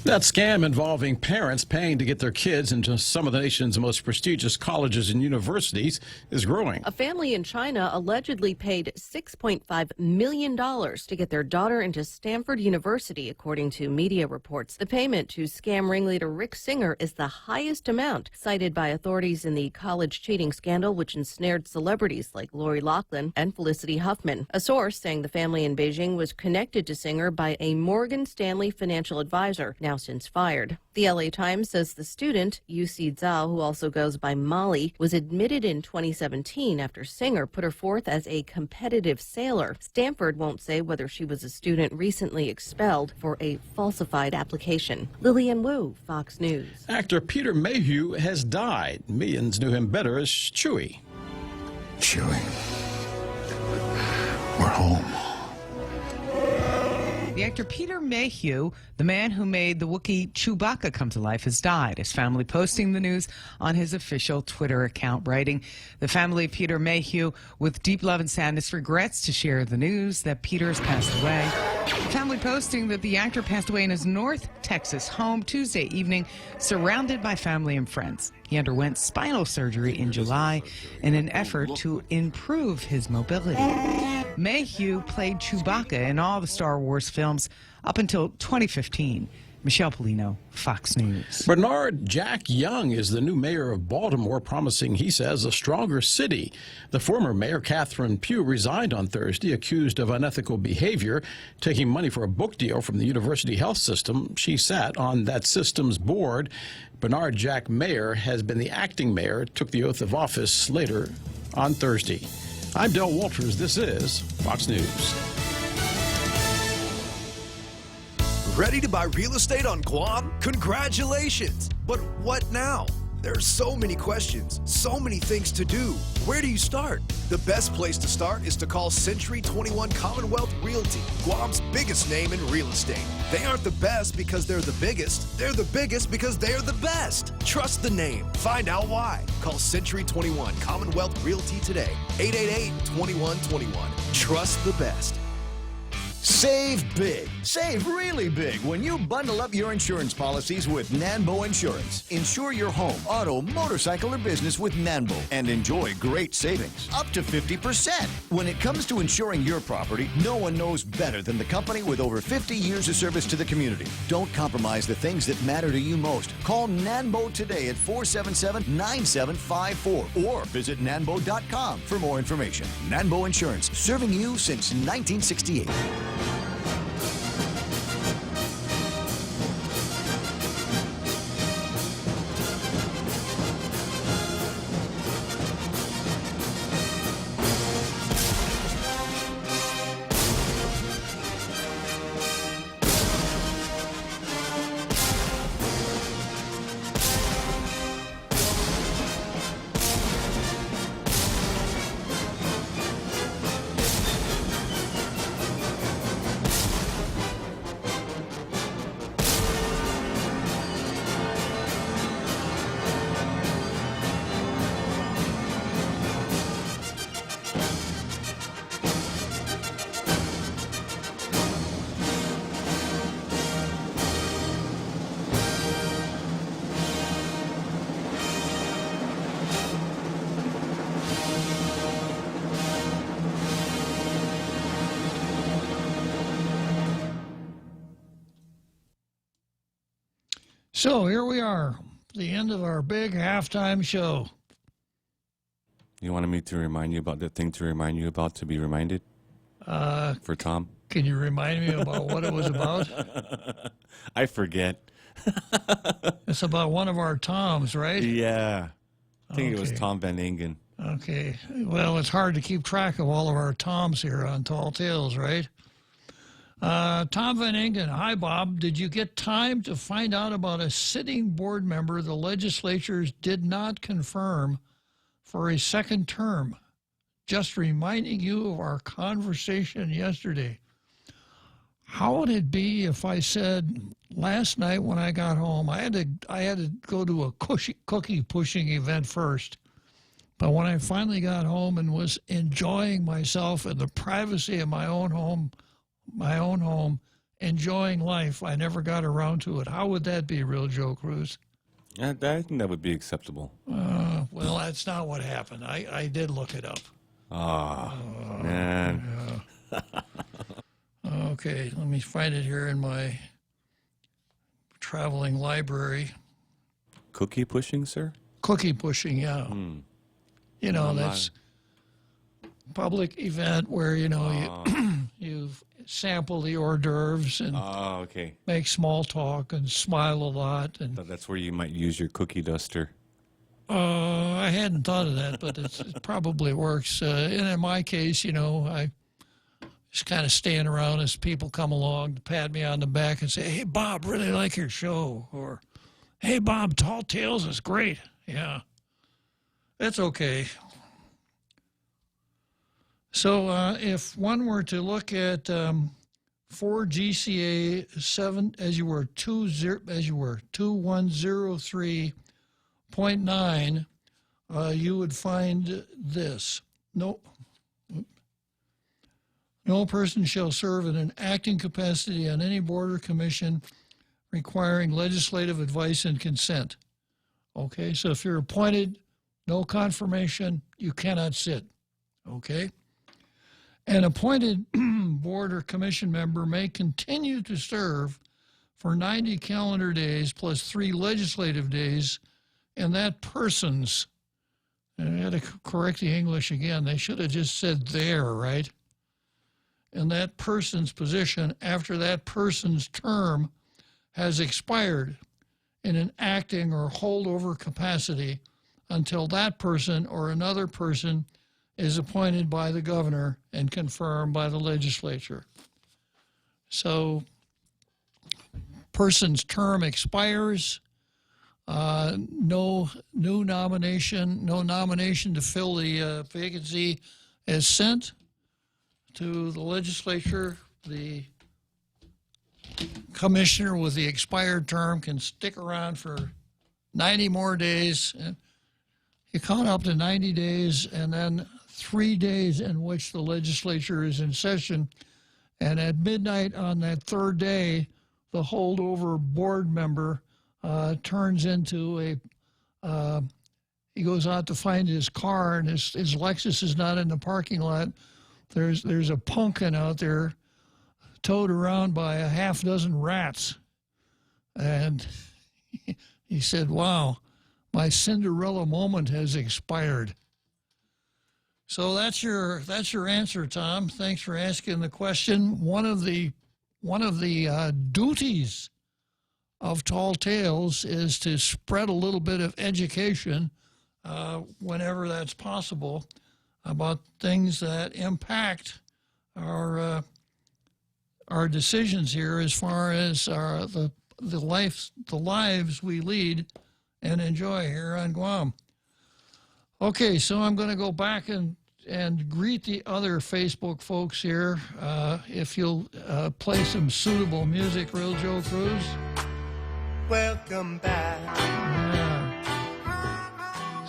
That scam involving parents paying to get their kids into some of the nation's most prestigious colleges and universities is growing. A family in China allegedly paid $6.5 million to get their daughter into Stanford University, according to media reports. The payment to scam ringleader Rick Singer is the highest amount cited by authorities in the college cheating scandal, which ensnared celebrities like Lori Loughlin and Felicity Huffman. A source saying the family in Beijing was connected to Singer by a Morgan Stanley financial advisor, now since fired. The LA Times says the student, Yusi Zhao, who also goes by Molly, was admitted in 2017 after Singer put her forth as a competitive sailor. Stanford won't say whether she was a student recently expelled for a falsified application. Lillian Wu, Fox News. Actor Peter Mayhew has died. Millions knew him better as Chewie. Chewie, we're home. The actor Peter Mayhew, the man who made the Wookiee Chewbacca come to life, has died. His family posting the news on his official Twitter account, writing, "The family of Peter Mayhew, with deep love and sadness, regrets to share the news that Peter has passed away." The family posting that the actor passed away in his North Texas home Tuesday evening, surrounded by family and friends. He underwent spinal surgery in July in an effort to improve his mobility. Mayhew played Chewbacca in all the Star Wars films up until 2015. Michelle Polino, Fox News. Bernard Jack Young is the new mayor of Baltimore, promising, he says, a stronger city. The former mayor, Catherine Pugh, resigned on Thursday, accused of unethical behavior, taking money for a book deal from the university health system. She sat on that system's board. Bernard Jack Mayer has been the acting mayor, took the oath of office later on Thursday. I'm Del Walters. This is Fox News. Ready to buy real estate on Guam? Congratulations! But what now? There's so many questions, so many things to do. Where do you start? The best place to start is to call Century 21 Commonwealth Realty, Guam's biggest name in real estate. They aren't the best because they're the biggest. They're the biggest because they're the best. Trust the name. Find out why. Call Century 21 Commonwealth Realty today. 888-2121. Trust the best. Save big. Save really big when you bundle up your insurance policies with Nanbo Insurance. Insure your home, auto, motorcycle, or business with Nanbo and enjoy great savings, up to 50%. When it comes to insuring your property, no one knows better than the company with over 50 years of service to the community. Don't compromise the things that matter to you most. Call Nanbo today at 477-9754 or visit nanbo.com for more information. Nanbo Insurance, serving you since 1968. So here we are, the end of our big halftime show. You wanted me to remind you about the thing to remind you about to be reminded? For Tom? Can you remind me about what it was about? I forget. It's about one of our Toms, right? Yeah. I think it was Okay. Tom Van Ingen. Okay. Well, it's hard to keep track of all of our Toms here on Tall Tales, right? Tom Van Ingen, hi, Bob. Did you get time to find out about a sitting board member the legislatures did not confirm for a second term? Just reminding you of our conversation yesterday. How would it be if I said last night when I got home, I had to go to a cookie pushing event first. But when I finally got home and was enjoying myself in the privacy of my own home, enjoying life, I never got around to it. How would that be, Real Joe Cruz? I think that would be acceptable. Well, that's not what happened. I did look it up. Man. Yeah. Okay, let me find it here in my traveling library. Cookie pushing, sir? Cookie pushing, yeah. You know, that's public event where, you know, you sample the hors d'oeuvres and make small talk and smile a lot. And That's where you might use your cookie duster. I hadn't thought of that, but it probably works. And in my case, you know, I just kind of stand around as people come along to pat me on the back and say, hey, Bob, really like your show. Or, hey, Bob, Tall Tales is great. Yeah, that's okay. So if one were to look at 4 GCA 7 as you were 2103.9, you would find this. No person shall serve in an acting capacity on any board or commission requiring legislative advice and consent. Okay, so if you're appointed, no confirmation, you cannot sit. Okay? An appointed board or commission member may continue to serve for 90 calendar days plus 3 legislative days, and that person's, and I had to correct the English again, they should have just said there, right? And that person's position after that person's term has expired in an acting or holdover capacity until that person or another person is appointed by the governor and confirmed by the legislature. So person's term expires, no new nomination, no nomination to fill the vacancy is sent to the legislature. The commissioner with the expired term can stick around for 90 more days. You count up to 90 days, and then 3 days in which the legislature is in session. And at midnight on that third day, the holdover board member turns into he goes out to find his car, and his Lexus is not in the parking lot. There's a pumpkin out there towed around by a half dozen rats. And he said, wow, my Cinderella moment has expired. So that's your answer, Tom. Thanks for asking the question. One of the duties of Tall Tales is to spread a little bit of education whenever that's possible about things that impact our decisions here as far as the lives we lead and enjoy here on Guam. Okay, so I'm going to go back and greet the other Facebook folks here. If you'll play some suitable music, Real Joe Cruz. Welcome back.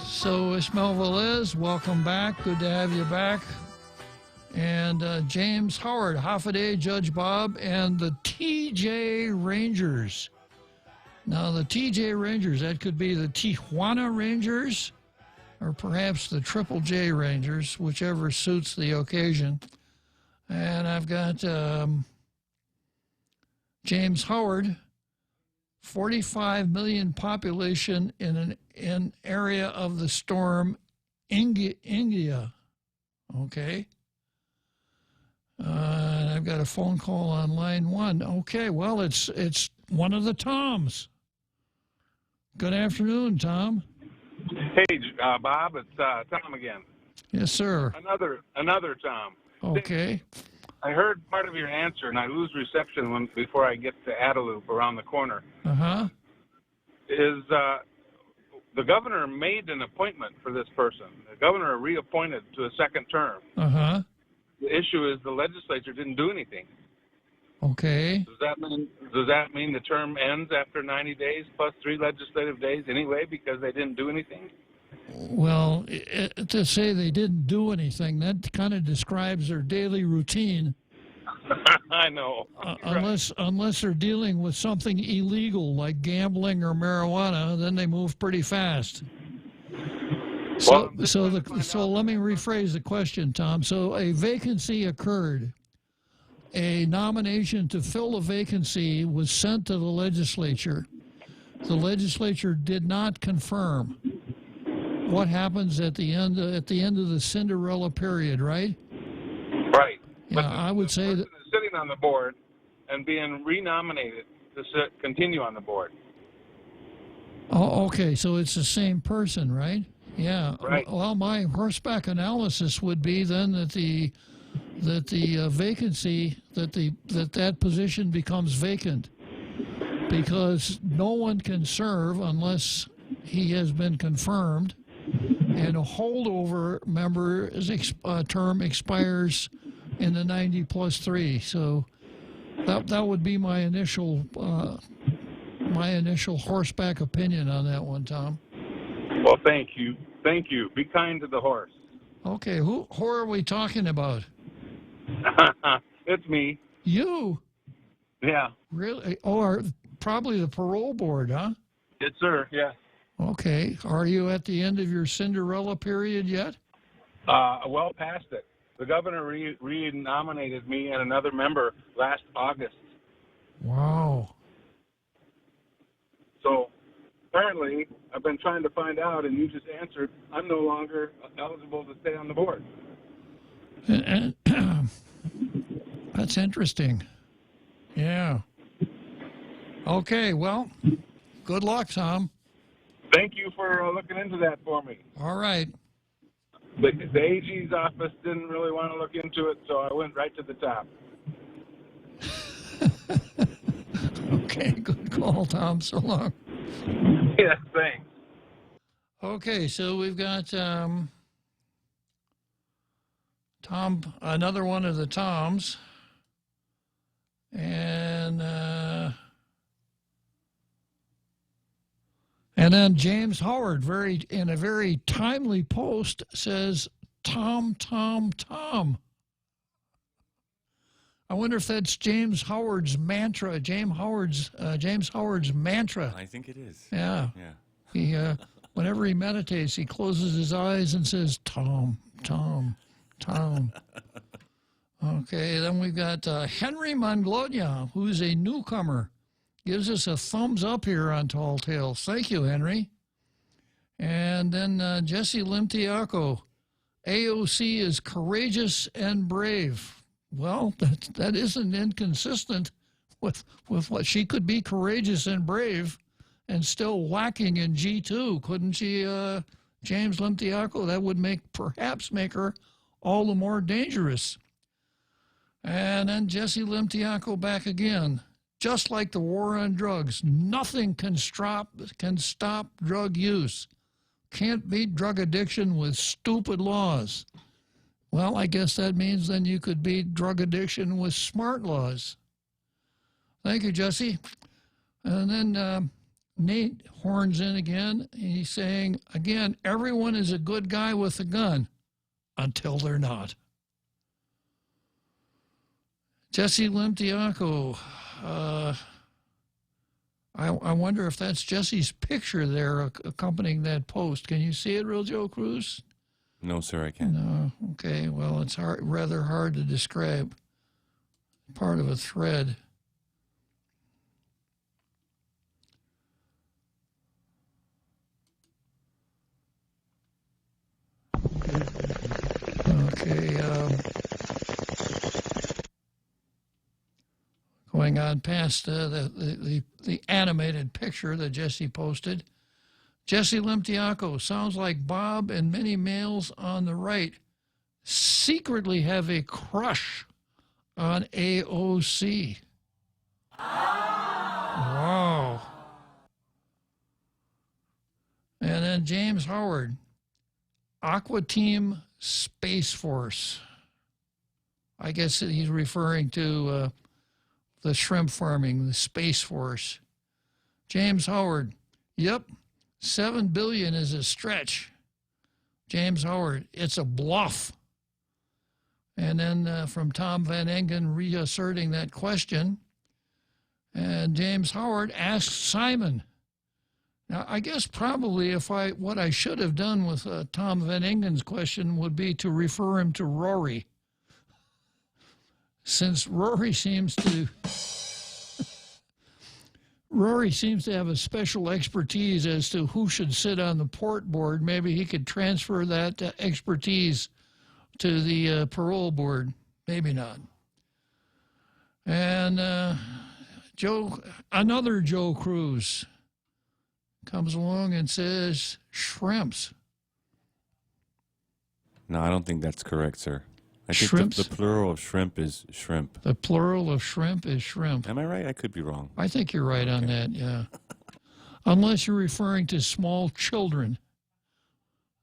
So Ismael Velez, welcome back. Good to have you back. And James Howard, half a day, Judge Bob, and the TJ Rangers. Now, the TJ Rangers, that could be the Tijuana Rangers or perhaps the Triple J Rangers, whichever suits the occasion. And I've got James Howard, 45 million population in an area of the storm India. Okay. And I've got a phone call on line 1. Okay, well, it's one of the Toms. Good afternoon, Tom. Hey, Bob, it's Tom again. Yes, sir. Another Tom. Okay. I heard part of your answer, and I lose reception before I get to Adelup around the corner. Uh-huh. The governor made an appointment for this person. The governor reappointed to a second term. Uh-huh. The issue is the legislature didn't do anything. Okay. Does that mean the term ends after 90 days plus 3 legislative days anyway because they didn't do anything? Well, to say they didn't do anything, that kind of describes their daily routine. I know. Unless they're dealing with something illegal like gambling or marijuana, then they move pretty fast. So let me rephrase the question, Tom. So a vacancy occurred. A nomination to fill a vacancy was sent to the legislature. The legislature did not confirm. What happens at the end of the Cinderella period, right? Right. Yeah, I would say that sitting on the board and being renominated to continue on the board. Oh, okay. So it's the same person, right? Yeah. Right. Well, my horseback analysis would be then that the vacancy that position becomes vacant because no one can serve unless he has been confirmed, and a holdover member's term expires in the 90 plus 3. So that would be my initial horseback opinion on that one, Tom. Well, thank you. Thank you. Be kind to the horse. Okay, who are we talking about? It's me. You? Yeah. Really? Oh, probably the parole board, huh? Yes, sir. Yeah. Okay. Are you at the end of your Cinderella period yet? Well past it. The governor re-nominated me and another member last August. Wow. So apparently, I've been trying to find out, and you just answered, I'm no longer eligible to stay on the board. And that's interesting. Yeah. Okay, well, good luck, Tom. Thank you for looking into that for me. All right. The AG's office didn't really want to look into it, so I went right to the top. Okay, good call, Tom. So long. Yeah, thanks. Okay, so we've got Tom, another one of the Toms, and then James Howard, in a very timely post, says, Tom, Tom, Tom. I wonder if that's James Howard's mantra. James Howard's mantra. I think it is. Yeah. Yeah. He whenever he meditates, he closes his eyes and says, Tom, Tom, Tom. Okay, then we've got Henry Manglogna, who's a newcomer. Gives us a thumbs up here on Tall Tales. Thank you, Henry. And then Jesse Limtiaco. AOC is courageous and brave. Well, that isn't inconsistent with what she could be, courageous and brave and still lacking in G2. Couldn't she, James Limtiaco? That would perhaps make her all the more dangerous. And then Jesse Limtiaco back again. Just like the war on drugs, nothing can stop drug use. Can't beat drug addiction with stupid laws. Well, I guess that means then you could beat drug addiction with smart laws. Thank you, Jesse. And then Nate horns in again. He's saying, again, everyone is a good guy with a gun until they're not. Jesse Limtiaco. I wonder if that's Jesse's picture there accompanying that post. Can you see it, Real Joe Cruz? No, sir, I can't. No. Okay. Well, it's rather hard to describe. Part of a thread. Okay. Going on past the animated picture that Jesse posted. Jesse Limtiaco, sounds like Bob and many males on the right secretly have a crush on AOC. Wow. And then James Howard, Aqua Team Space Force. I guess he's referring to the shrimp farming, the Space Force. James Howard, yep. 7 billion is a stretch. James Howard, it's a bluff. And then from Tom Van Engen reasserting that question. And James Howard asks Simon. Now, I guess probably what I should have done with Tom Van Engen's question would be to refer him to Rory. Since Rory seems to have a special expertise as to who should sit on the port board, maybe he could transfer that expertise to the parole board. Maybe not. And another Joe Cruz comes along and says shrimps. No, I don't think that's correct, sir. I think Shrimps? the plural of shrimp is shrimp. The plural of shrimp is shrimp. Am I right? I could be wrong. I think you're right on that, yeah. Unless you're referring to small children,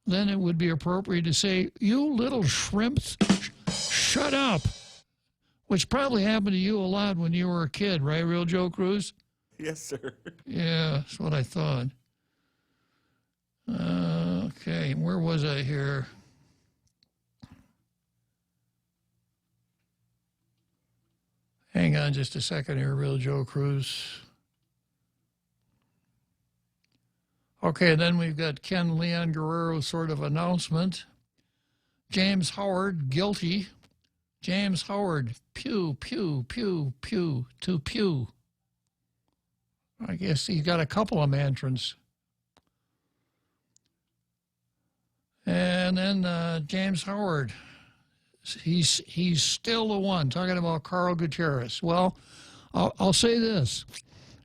then it would be appropriate to say, you little shrimps, shut up. Which probably happened to you a lot when you were a kid, right, Real Joe Cruz? Yes, sir. Yeah, that's what I thought. Okay, where was I here? Hang on just a second here, Real Joe Cruz. Okay, then we've got Ken Leon Guerrero's sort of announcement. James Howard, guilty. James Howard, pew, pew, pew, pew, to pew. I guess he's got a couple of mantras. And then James Howard, he's still the one, talking about Carl Gutierrez. Well, I'll say this.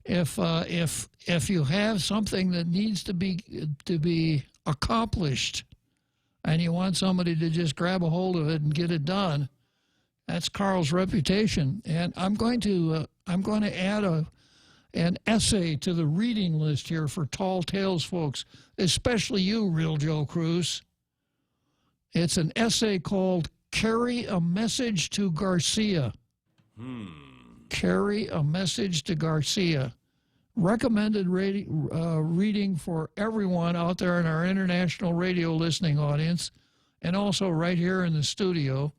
If you have something that needs to be accomplished and you want somebody to just grab a hold of it and get it done, that's Carl's reputation. And I'm going to add an essay to the reading list here for Tall Tales folks, especially you, Real Joe Cruz. It's an essay called Carry a Message to Garcia. Carry a Message to Garcia. Recommended reading for everyone out there in our international radio listening audience, and also right here in the studio.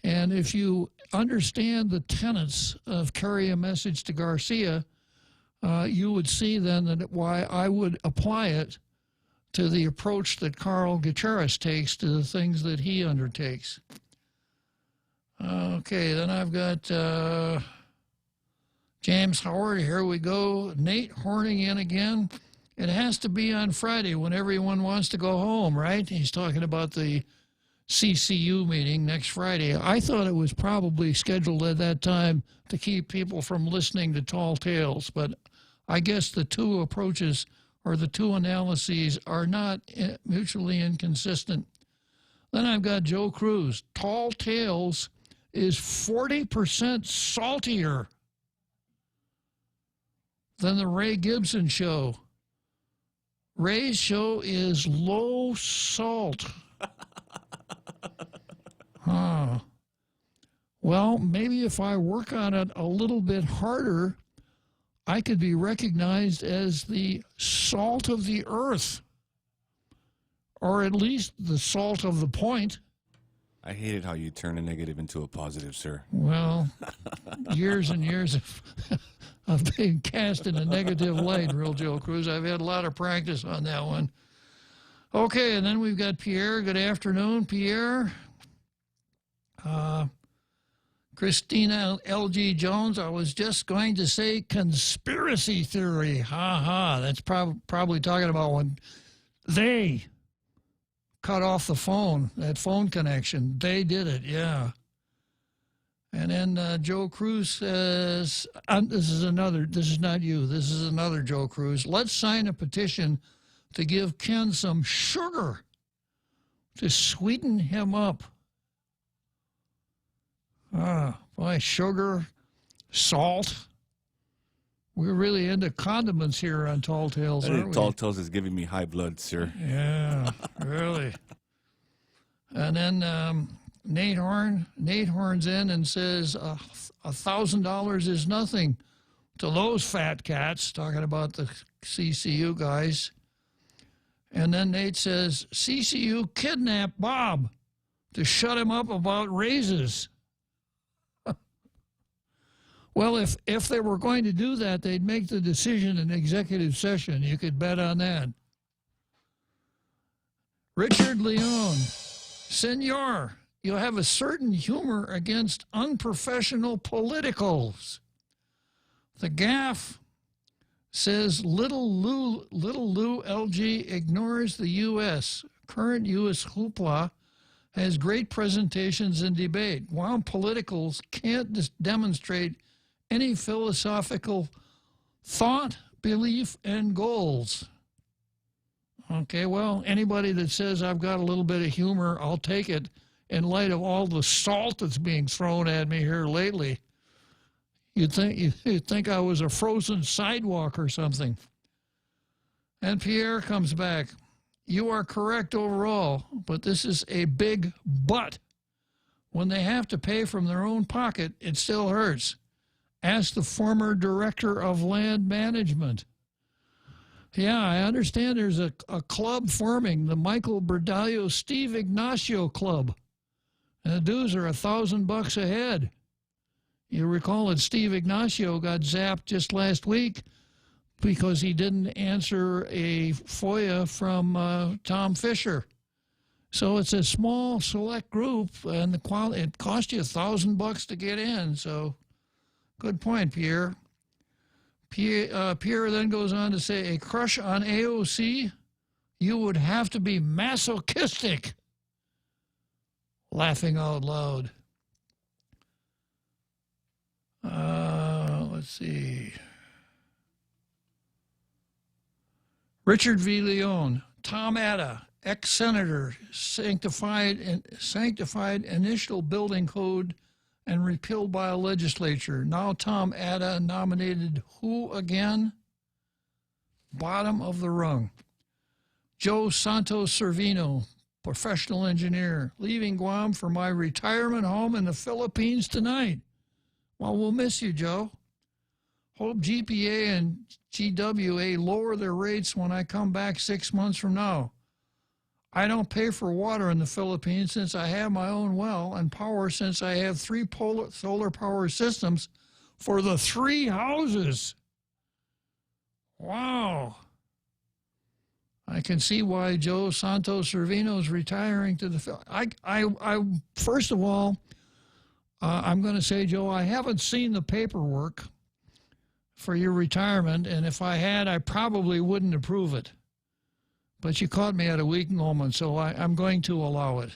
And if you understand the tenets of Carry a Message to Garcia, you would see then that why I would apply it to the approach that Carl Gutierrez takes to the things that he undertakes. Okay, then I've got James Howard. Here we go. Nate horning in again. It has to be on Friday when everyone wants to go home, right? He's talking about the CCU meeting next Friday. I thought it was probably scheduled at that time to keep people from listening to Tall Tales, but I guess the two approaches or the two analyses are not mutually inconsistent. Then I've got Joe Cruz. Tall Tales is 40% saltier than the Ray Gibson show. Ray's show is low salt. Well, maybe if I work on it a little bit harder, I could be recognized as the salt of the earth, or at least the salt of the point. I hated how you turn a negative into a positive, sir. Well, years and years of being cast in a negative light, Real Joe Cruz. I've had a lot of practice on that one. Okay, and then we've got Pierre. Good afternoon, Pierre. Christina L.G. Jones, I was just going to say conspiracy theory. Ha. That's probably talking about when they cut off the phone, that phone connection. They did it, yeah. And then Joe Cruz says, this is not you, this is another Joe Cruz. Let's sign a petition to give Ken some sugar to sweeten him up. Boy, sugar, salt. We're really into condiments here on Tall Tales, aren't we? Tall Tales is giving me high blood, sir. Yeah, really. And then Nate horns in and says $1,000 is nothing to those fat cats, talking about the CCU guys. And then Nate says, CCU kidnapped Bob to shut him up about raises. Well, if they were going to do that, they'd make the decision in executive session. You could bet on that. Richard Leone, Senor, you have a certain humor against unprofessional politicals. The Gaff says Little Lou LG ignores the U.S. Current U.S. hoopla has great presentations and debate, while politicals can't demonstrate any philosophical thought, belief, and goals. Okay, well, anybody that says I've got a little bit of humor, I'll take it in light of all the salt that's being thrown at me here lately. You'd think I was a frozen sidewalk or something. And Pierre comes back. You are correct overall, but this is a big but. When they have to pay from their own pocket, it still hurts. Ask the former director of land management. Yeah, I understand there's a club forming, the Michael Berdalio Steve Ignacio Club. And the dues are $1,000 a head. You recall that Steve Ignacio got zapped just last week because he didn't answer a FOIA from Tom Fisher. So it's a small, select group, and it cost you $1,000 to get in. So, good point, Pierre. Pierre then goes on to say, a crush on AOC, you would have to be masochistic. Laughing out loud. Let's see. Richard V. Leone, Tom Atta, ex-senator, sanctified initial building code and repealed by a legislature. Now Tom Atta nominated who again? Bottom of the rung. Joe Santos Servino, professional engineer, leaving Guam for my retirement home in the Philippines tonight. Well, we'll miss you, Joe. Hope GPA and GWA lower their rates when I come back 6 months from now. I don't pay for water in the Philippines since I have my own well, and power since I have 3 solar power systems for the 3 houses. Wow. I can see why Joe Santos Servino is retiring to the. I first of all, I'm going to say, Joe, I haven't seen the paperwork for your retirement, and if I had, I probably wouldn't approve it. But you caught me at a weak moment, so I'm going to allow it.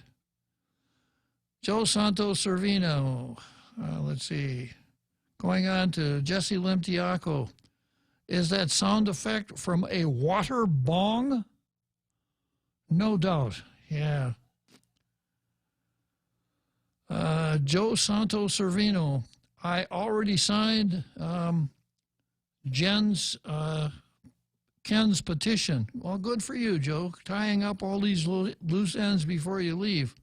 Joe Santos Servino, let's see. Going on to Jesse Limtiaco. Is that sound effect from a water bong? No doubt, yeah. Joe Santos Servino, I already signed Ken's petition. Well, good for you, Joe, tying up all these loose ends before you leave.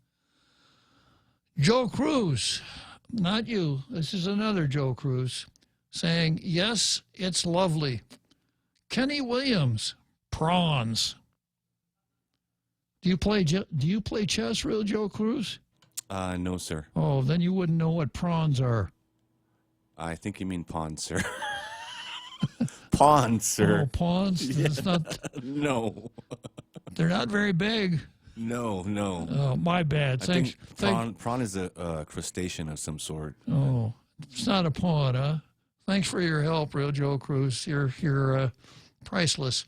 Joe Cruz, not you, this is another Joe Cruz, saying, yes, it's lovely. Kenny Williams, prawns. Do you play chess, real Joe Cruz? No, sir. Oh, then you wouldn't know what prawns are. I think you mean pawns, sir. Pawns, sir. Oh, pawns? Yeah. It's not, no. They're not very big. No. Oh, my bad. I think prawn is a crustacean of some sort. Oh, it's not a pawn, huh? Thanks for your help, real Joe Cruz. You're priceless.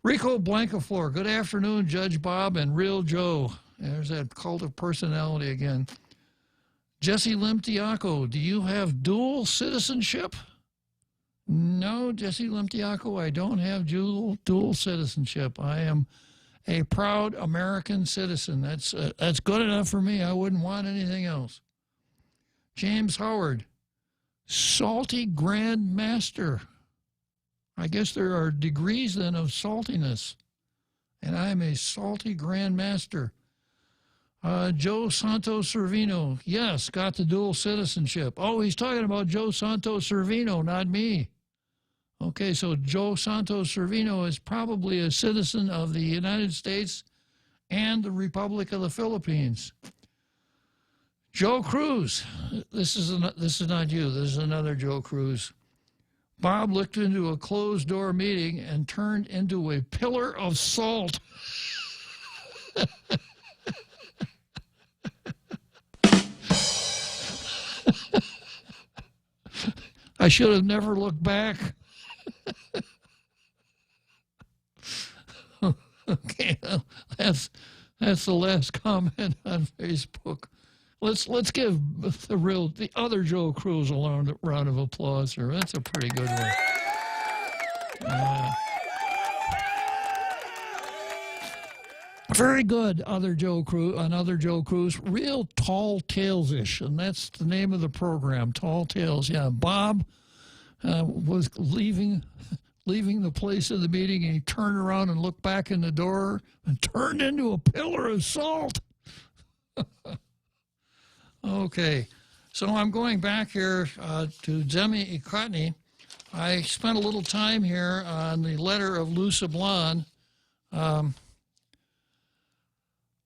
Rico Blancaflor, good afternoon, Judge Bob and real Joe. There's that cult of personality again. Jesse Limtiaco, do you have dual citizenship? No, Jesse Limtiaco, I don't have dual citizenship. I am a proud American citizen. That's good enough for me. I wouldn't want anything else. James Howard, salty Grand Master. I guess there are degrees then of saltiness. And I am a salty Grand Master. Joe Santos Servino, yes, got the dual citizenship. Oh, he's talking about Joe Santos Servino, not me. Okay, so Joe Santos Servino is probably a citizen of the United States and the Republic of the Philippines. Joe Cruz, this is not you. This is another Joe Cruz. Bob looked into a closed-door meeting and turned into a pillar of salt. I should have never looked back. Okay, that's the last comment on Facebook. Let's give the other Joe Cruz a round of applause here. That's a pretty good one. Very good, another Joe Cruz. Real Tall Tales-ish, and that's the name of the program, Tall Tales. Yeah, Bob was leaving the place of the meeting, and he turned around and looked back in the door and turned into a pillar of salt. Okay, so I'm going back here to Zemi Ikotny. I spent a little time here on the letter of Lou Sablon.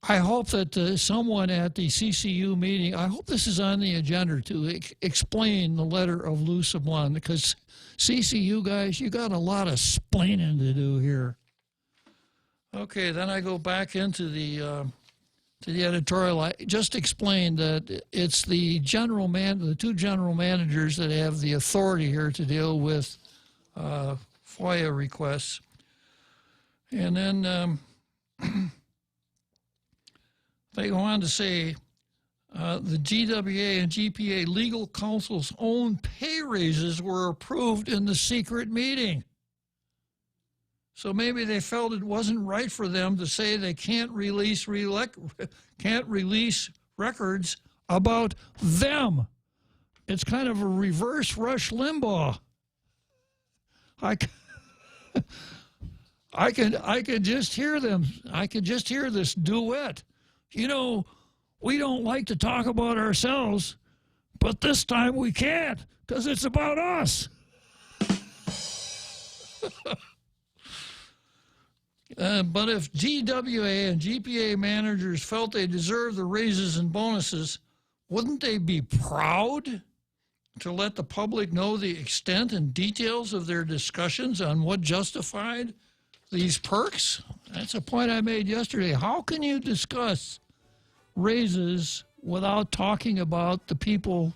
I hope that someone at the CCU meeting, I hope this is on the agenda to explain the letter of Lou Sablon, because CCU guys, you got a lot of splaining to do here. Okay, then I go back into the editorial. I just explained that it's the two general managers that have the authority here to deal with FOIA requests. And then they go on to say the GWA and GPA legal counsel's own pay raises were approved in the secret meeting. So maybe they felt it wasn't right for them to say they can't release records about them. It's kind of a reverse Rush Limbaugh. I could just hear them. I could just hear this duet. You know, we don't like to talk about ourselves, but this time we can't because it's about us. But if GWA and GPA managers felt they deserved the raises and bonuses, wouldn't they be proud to let the public know the extent and details of their discussions on what justified these perks? That's a point I made yesterday. How can you discuss raises without talking about the people,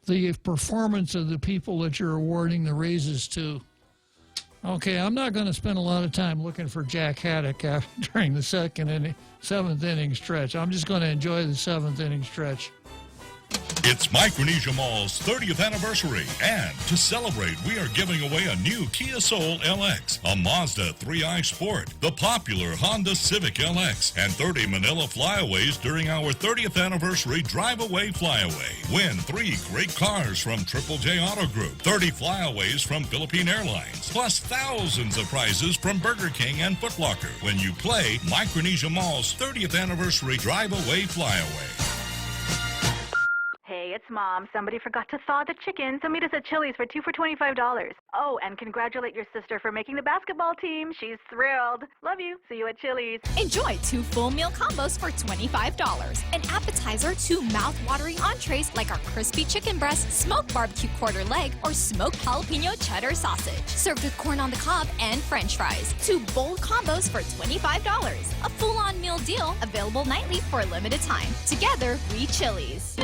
the performance of the people that you're awarding the raises to? Okay, I'm not going to spend a lot of time looking for Jack Haddock during the seventh inning stretch. I'm just going to enjoy the seventh inning stretch. It's Micronesia Mall's 30th anniversary, and to celebrate, we are giving away a new Kia Soul LX, a Mazda 3i Sport, the popular Honda Civic LX, and 30 Manila Flyaways during our 30th anniversary Drive-Away Flyaway. Win 3 great cars from Triple J Auto Group, 30 Flyaways from Philippine Airlines, plus thousands of prizes from Burger King and Foot Locker when you play Micronesia Mall's 30th anniversary Drive-Away Flyaway. Hey, it's Mom. Somebody forgot to thaw the chicken, so meet us at Chili's for 2 for $25. Oh, and congratulate your sister for making the basketball team. She's thrilled. Love you. See you at Chili's. Enjoy 2 full meal combos for $25. An appetizer, 2 mouth-watering entrees like our crispy chicken breast, smoked barbecue quarter leg, or smoked jalapeno cheddar sausage. Served with corn on the cob and french fries. 2 bold combos for $25. A full-on meal deal available nightly for a limited time. Together, we Chili's.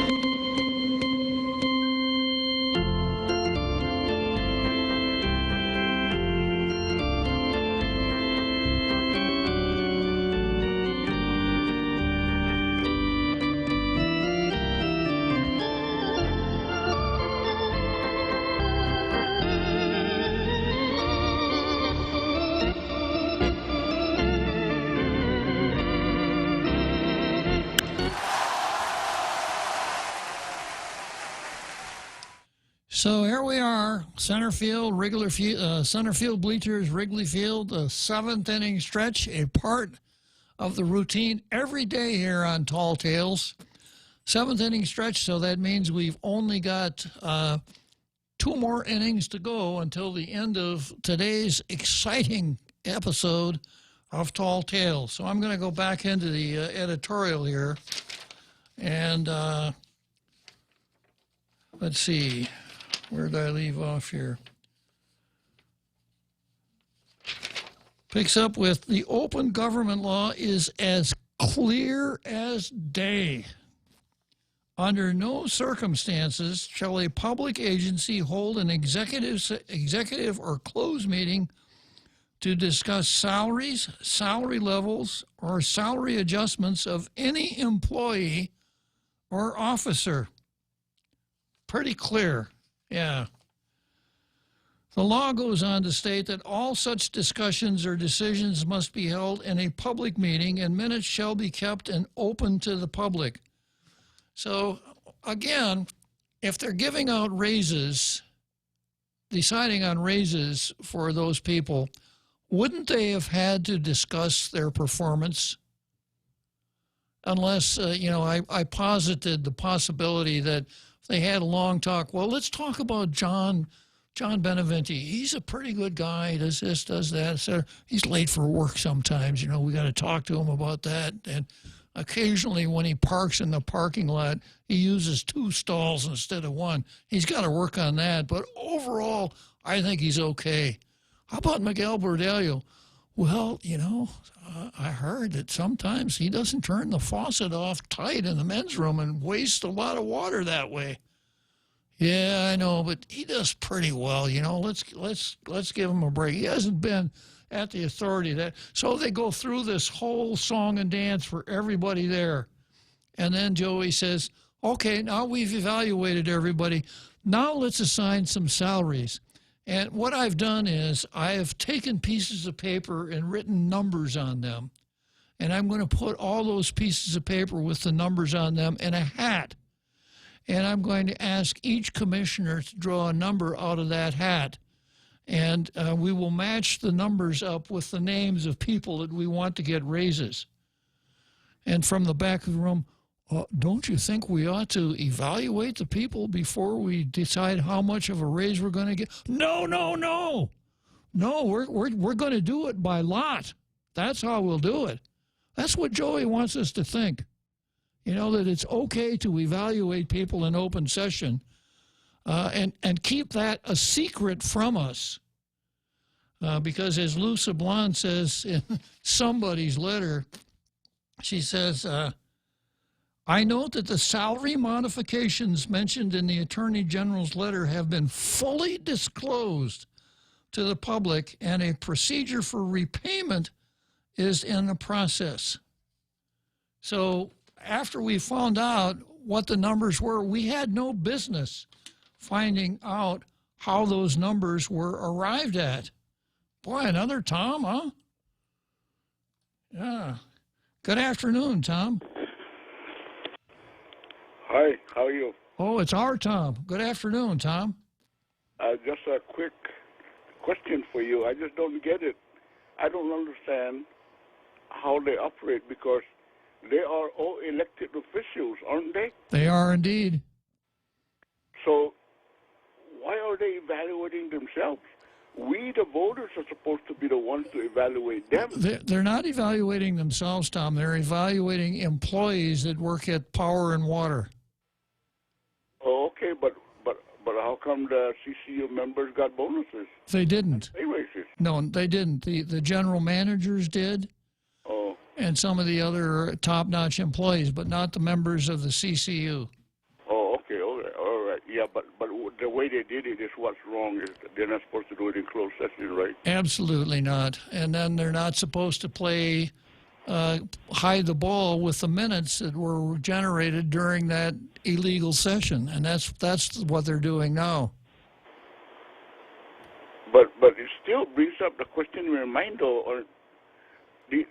So here we are, center field, center field bleachers, Wrigley Field, the 7th inning stretch, a part of the routine every day here on Tall Tales. 7th inning stretch, so that means we've only got 2 more innings to go until the end of today's exciting episode of Tall Tales. So I'm going to go back into the editorial here, and let's see. Where did I leave off here? Picks up with the open government law is as clear as day. Under no circumstances shall a public agency hold an executive or closed meeting to discuss salaries, salary levels, or salary adjustments of any employee or officer. Pretty clear. Yeah. The law goes on to state that all such discussions or decisions must be held in a public meeting, and minutes shall be kept and open to the public. So, again, if they're giving out raises, deciding on raises for those people, wouldn't they have had to discuss their performance? Unless, I posited the possibility that they had a long talk. Well, let's talk about John Beneventi. He's a pretty good guy. He does this, does that. So he's late for work sometimes. We got to talk to him about that. And occasionally when he parks in the parking lot, he uses 2 stalls instead of 1. He's got to work on that. But overall, I think he's okay. How about Miguel Bordello? Well, I heard that sometimes he doesn't turn the faucet off tight in the men's room and wastes a lot of water that way. Yeah, I know, but he does pretty well. Let's give him a break. He hasn't been at the authority so they go through this whole song and dance for everybody there, and then Joey says, "Okay, now we've evaluated everybody. Now let's assign some salaries." And what I've done is I have taken pieces of paper and written numbers on them. And I'm going to put all those pieces of paper with the numbers on them in a hat and I'm going to ask each commissioner to draw a number out of that hat. And we will match the numbers up with the names of people that we want to get raises. And from the back of the room, don't you think we ought to evaluate the people before we decide how much of a raise we're going to get? No, no, no. No, we're going to do it by lot. That's how we'll do it. That's what Joey wants us to think. You know, that it's okay to evaluate people in open session and keep that a secret from us. Because as Lou Sablon says in somebody's letter, she says, I note that the salary modifications mentioned in the Attorney General's letter have been fully disclosed to the public, and a procedure for repayment is in the process. So after we found out what the numbers were, we had no business finding out how those numbers were arrived at. Boy, another Tom, huh? Yeah. Good afternoon, Tom. Hi, how are you? Oh, it's our Tom. Good afternoon, Tom. Just a quick question for you. I just don't get it. I don't understand how they operate because they are all elected officials, aren't they? They are indeed. So why are they evaluating themselves? We, the voters, are supposed to be the ones to evaluate them. They're not evaluating themselves, Tom. They're evaluating employees that work at Power and Water. Oh, okay, but how come the CCU members got bonuses? They didn't. Pay raises? No, they didn't. The general managers did. Oh. And some of the other top-notch employees, but not the members of the CCU. Oh, okay, all right. Yeah, but the way they did it is what's wrong. Is they're not supposed to do it in closed session, right? Absolutely not. And then they're not supposed to play hide the ball with the minutes that were generated during that illegal session, and that's what they're doing now. But it still brings up the question in my mind, though, or the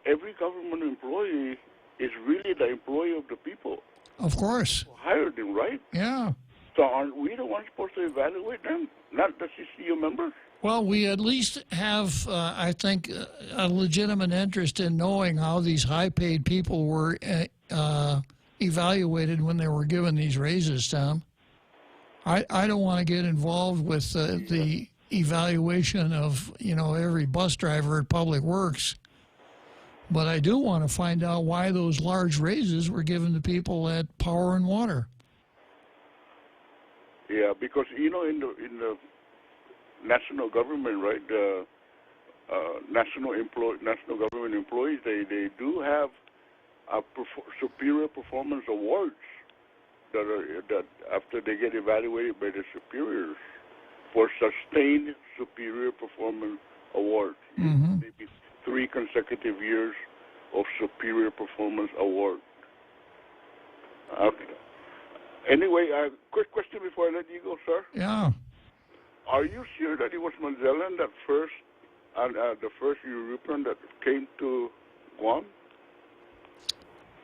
every government employee is really the employee of the people. Of course. Who hired them, right? Yeah. So aren't we the ones supposed to evaluate them, not the CCU members? Well, we at least have, I think, a legitimate interest in knowing how these high-paid people were evaluated when they were given these raises, Tom. I don't want to get involved with the evaluation of, every bus driver at Public Works. But I do want to find out why those large raises were given to people at Power and Water. Yeah, because, in the national government, right, the national government employees, they do have superior performance awards that after they get evaluated by the superiors for sustained superior performance awards. Mm-hmm. Maybe 3 consecutive years of superior performance award. Anyway, quick question before I let you go, sir. Yeah. Are you sure that it was Magellan that the first European that came to Guam?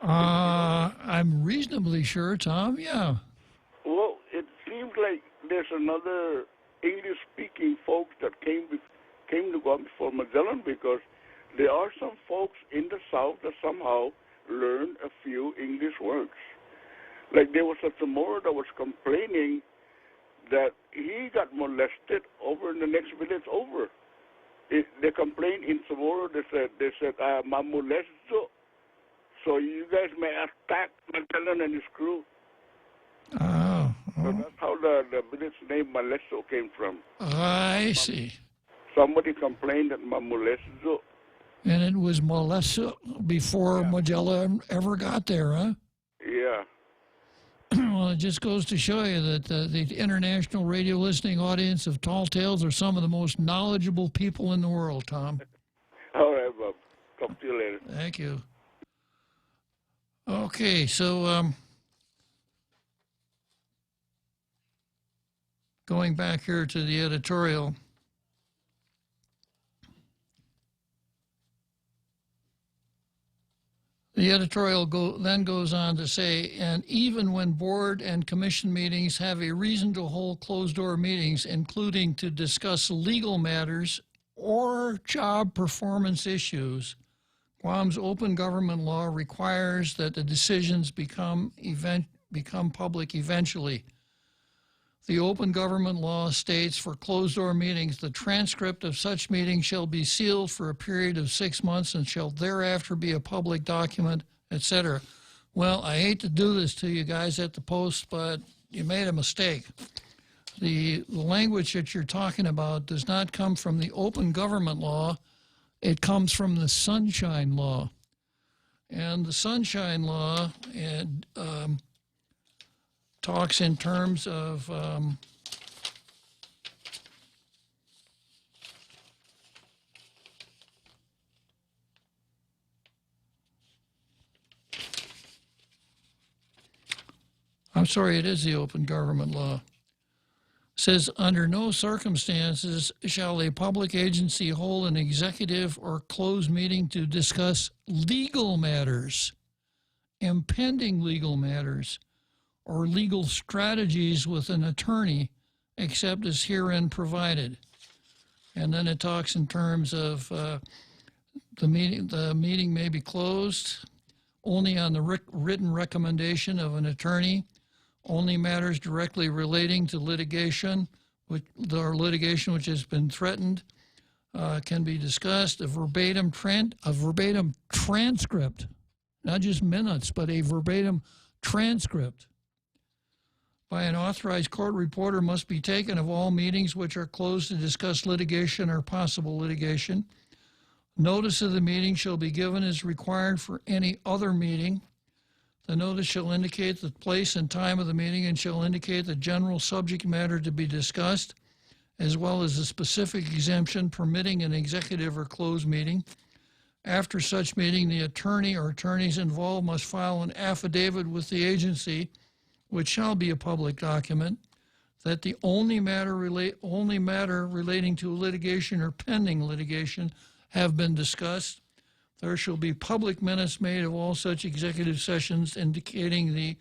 I'm reasonably sure, Tom. Yeah. Well, it seems like there's another English-speaking folks that came to Guam before Magellan, because there are some folks in the South that somehow learned a few English words. Like there was a Chamorro that was complaining that he got molested over in the next village over. They complained in Chamorro. They said, "Ma molesto." So you guys may attack Magellan and his crew. Oh. So that's how the village name Molesto came from. I see. Somebody complained that Ma molesto. And it was Molesto before Magellan ever got there, huh? Yeah. Well, it just goes to show you that the international radio listening audience of Tall Tales are some of the most knowledgeable people in the world, Tom. All right, Bob. Talk to you later. Thank you. Okay, so going back here to the editorial. The editorial then goes on to say, and even when board and commission meetings have a reason to hold closed-door meetings, including to discuss legal matters or job performance issues, Guam's open government law requires that the decisions become public eventually. The open government law states for closed-door meetings, the transcript of such meetings shall be sealed for a period of 6 months and shall thereafter be a public document, etc. Well, I hate to do this to you guys at the Post, but you made a mistake. The language that you're talking about does not come from the open government law. It comes from the Sunshine Law. And the Sunshine Law talks in terms of I'm sorry, it is the open government law. It says, under no circumstances shall a public agency hold an executive or closed meeting to discuss legal matters, impending legal matters, or legal strategies with an attorney, except as herein provided. And then it talks in terms of the meeting may be closed only on the written recommendation of an attorney, only matters directly relating to litigation, which has been threatened, can be discussed. A verbatim transcript, not just minutes, but a verbatim transcript by an authorized court reporter must be taken of all meetings which are closed to discuss litigation or possible litigation. Notice of the meeting shall be given as required for any other meeting. The notice shall indicate the place and time of the meeting and shall indicate the general subject matter to be discussed, as well as the specific exemption permitting an executive or closed meeting. After such meeting, the attorney or attorneys involved must file an affidavit with the agency, which shall be a public document, that the only matter relating to litigation or pending litigation have been discussed. There shall be public minutes made of all such executive sessions indicating the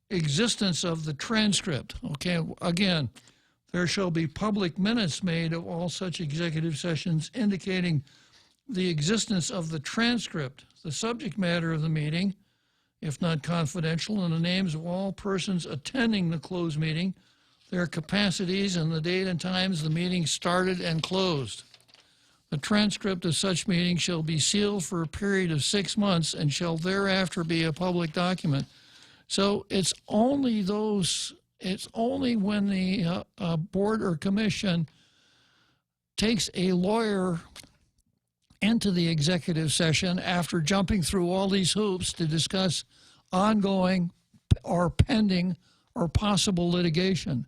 existence of the transcript. Okay, again, there shall be public minutes made of all such executive sessions indicating the existence of the transcript, the subject matter of the meeting, if not confidential, and the names of all persons attending the closed meeting, their capacities, and the date and times the meeting started and closed. The transcript of such meeting shall be sealed for a period of 6 months and shall thereafter be a public document. So it's only when the board or commission takes a lawyer into the executive session after jumping through all these hoops to discuss ongoing or pending or possible litigation.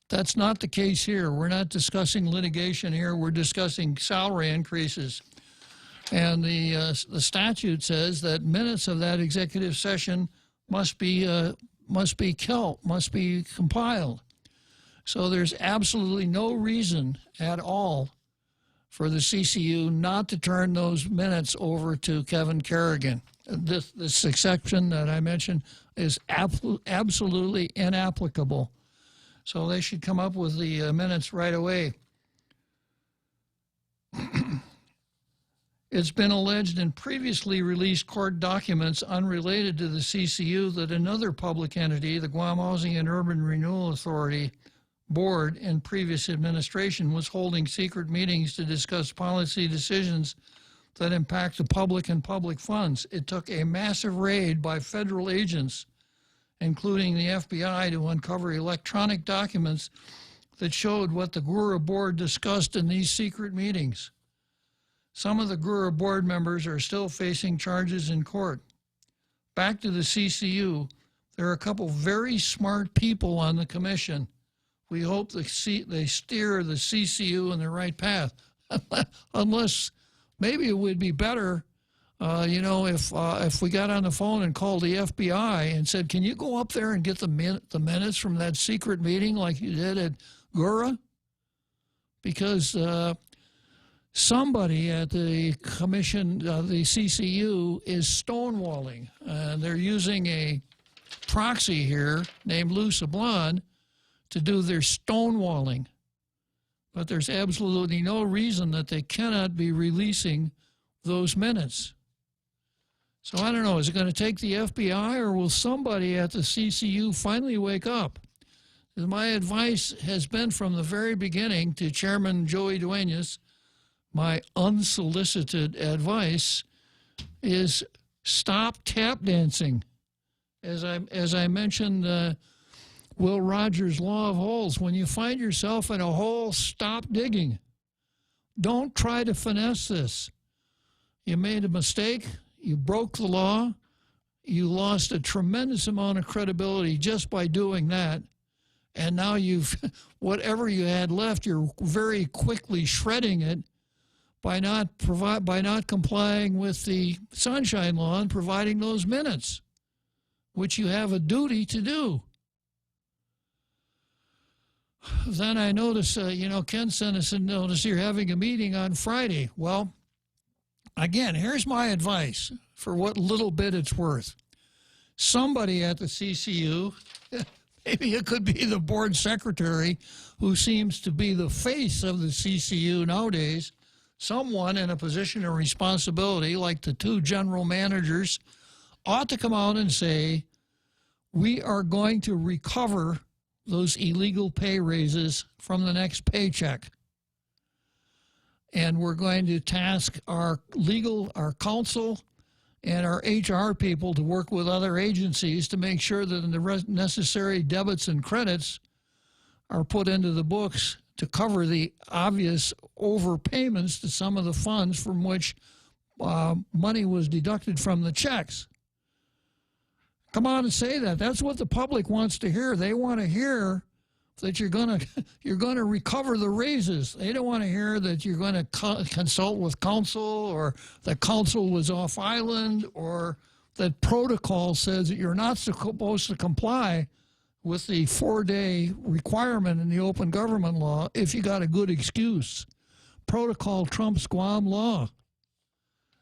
That's not the case here. We're not discussing litigation here. We're discussing salary increases. And the statute says that minutes of that executive session must be compiled. So there's absolutely no reason at all for the CCU not to turn those minutes over to Kevin Kerrigan. This exception that I mentioned is absolutely inapplicable. So they should come up with the minutes right away. It's been alleged in previously released court documents unrelated to the CCU that another public entity, the Guam Housing and Urban Renewal Authority Board in previous administration, was holding secret meetings to discuss policy decisions that impact the public and public funds. It took a massive raid by federal agents, including the FBI, to uncover electronic documents that showed what the GURA board discussed in these secret meetings. Some of the GURA board members are still facing charges in court. Back to the CCU, there are a couple very smart people on the commission. We hope they steer the CCU in the right path, unless maybe it would be better if we got on the phone and called the FBI and said, can you go up there and get the minutes from that secret meeting like you did at GURA? Because somebody at the commission, the CCU, is stonewalling. They're using a proxy here named Lou Sablon to do their stonewalling. But there's absolutely no reason that they cannot be releasing those minutes. So I don't know, is it going to take the FBI, or will somebody at the CCU finally wake up? My advice has been from the very beginning to Chairman Joey Duenas, my unsolicited advice is stop tap dancing. As I mentioned, Will Rogers' law of holes. When you find yourself in a hole, stop digging. Don't try to finesse this. You made a mistake. You broke the law. You lost a tremendous amount of credibility just by doing that. And now whatever you had left, you're very quickly shredding it by not complying with the Sunshine Law and providing those minutes, which you have a duty to do. Then I notice, Ken sent us a notice you're having a meeting on Friday. Well, again, here's my advice for what little bit it's worth. Somebody at the CCU, maybe it could be the board secretary who seems to be the face of the CCU nowadays, someone in a position of responsibility like the two general managers ought to come out and say, we are going to recover those illegal pay raises from the next paycheck. And we're going to task our counsel, and our HR people to work with other agencies to make sure that the necessary debits and credits are put into the books to cover the obvious overpayments to some of the funds from which money was deducted from the checks. Come on and say that. That's what the public wants to hear. They want to hear that you're going to recover the raises. They don't want to hear that you're going to consult with counsel, or that counsel was off island, or that protocol says that you're not supposed to comply with the 4-day requirement in the open government law if you got a good excuse. Protocol trumps Guam law.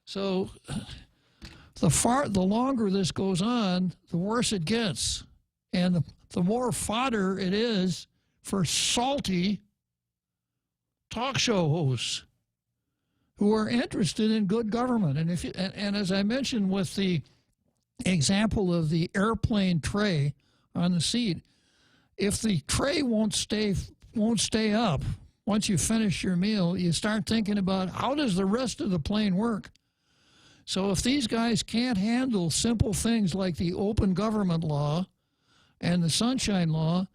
So the longer this goes on, the worse it gets. And the more fodder it is for salty talk show hosts who are interested in good government. And as I mentioned with the example of the airplane tray on the seat, if the tray won't stay up once you finish your meal, you start thinking about how does the rest of the plane work. So if these guys can't handle simple things like the open government law and the Sunshine Law,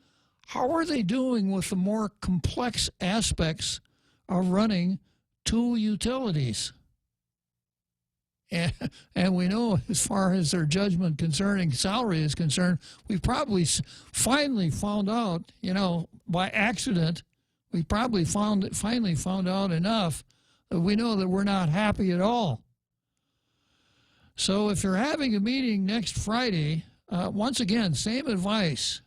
how are they doing with the more complex aspects of running two utilities? And we know, as far as their judgment concerning salary is concerned, we've probably finally found out, by accident, we probably finally found out enough that we know that we're not happy at all. So if you're having a meeting next Friday, once again, same advice.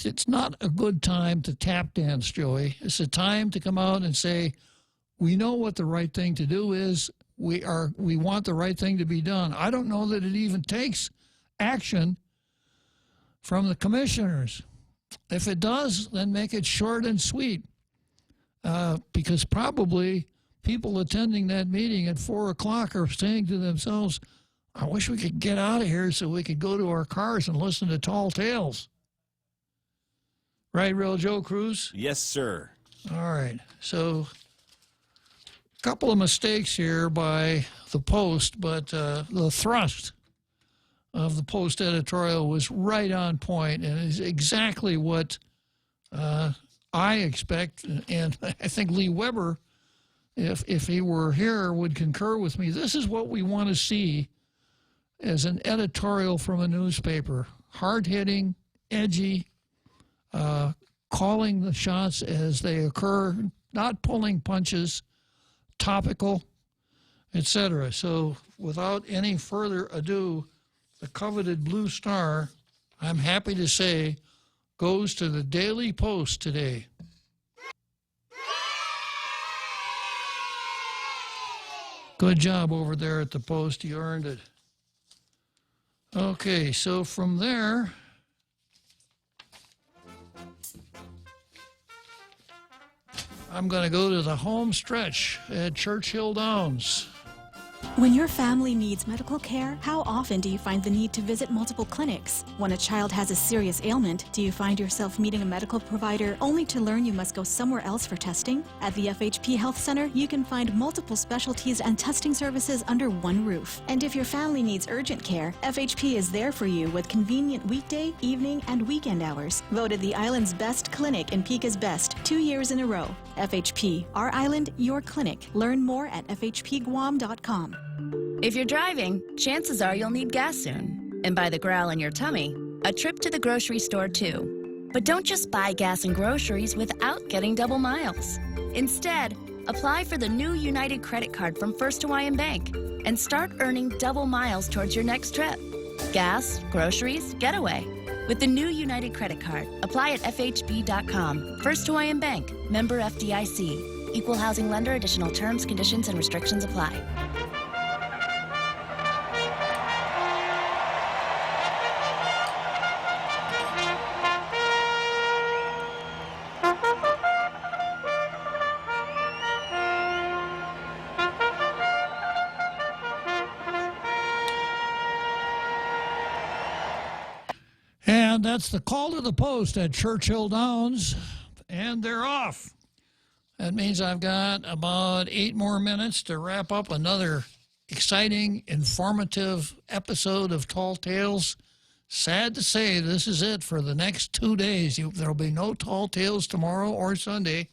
It's not a good time to tap dance, Joey. It's a time to come out and say, we know what the right thing to do is. We want the right thing to be done. I don't know that it even takes action from the commissioners. If it does, then make it short and sweet, because probably people attending that meeting at 4 o'clock are saying to themselves, I wish we could get out of here so we could go to our cars and listen to Tall Tales. Right, Real Joe Cruz? Yes, sir. All right. So a couple of mistakes here by the Post, but the thrust of the Post editorial was right on point and is exactly what I expect. And I think Lee Weber, if he were here, would concur with me. This is what we want to see as an editorial from a newspaper. Hard-hitting, edgy, calling the shots as they occur, not pulling punches, topical, etc. So without any further ado, the coveted Blue Star, I'm happy to say, goes to the Daily Post today. Good job over there at the Post. You earned it. Okay, so from there, I'm going to go to the home stretch at Churchill Downs. When your family needs medical care, how often do you find the need to visit multiple clinics? When a child has a serious ailment, do you find yourself meeting a medical provider only to learn you must go somewhere else for testing? At the FHP Health Center, you can find multiple specialties and testing services under one roof. And if your family needs urgent care, FHP is there for you with convenient weekday, evening, and weekend hours. Voted the island's best clinic and Pika's best 2 years in a row. FHP, our island, your clinic. Learn more at fhpguam.com. If you're driving, chances are you'll need gas soon. And by the growl in your tummy, a trip to the grocery store too. But don't just buy gas and groceries without getting double miles. Instead, apply for the new United credit card from First Hawaiian Bank and start earning double miles towards your next trip. Gas, groceries, getaway. With the new United credit card, apply at FHB.com. First Hawaiian Bank, member FDIC. Equal housing lender. Additional terms, conditions, and restrictions apply. And that's the call to the Post at Churchill Downs, and they're off. That means I've got about 8 more minutes to wrap up another exciting, informative episode of Tall Tales. Sad to say, this is it for the next 2 days. There'll be no Tall Tales tomorrow or Sunday.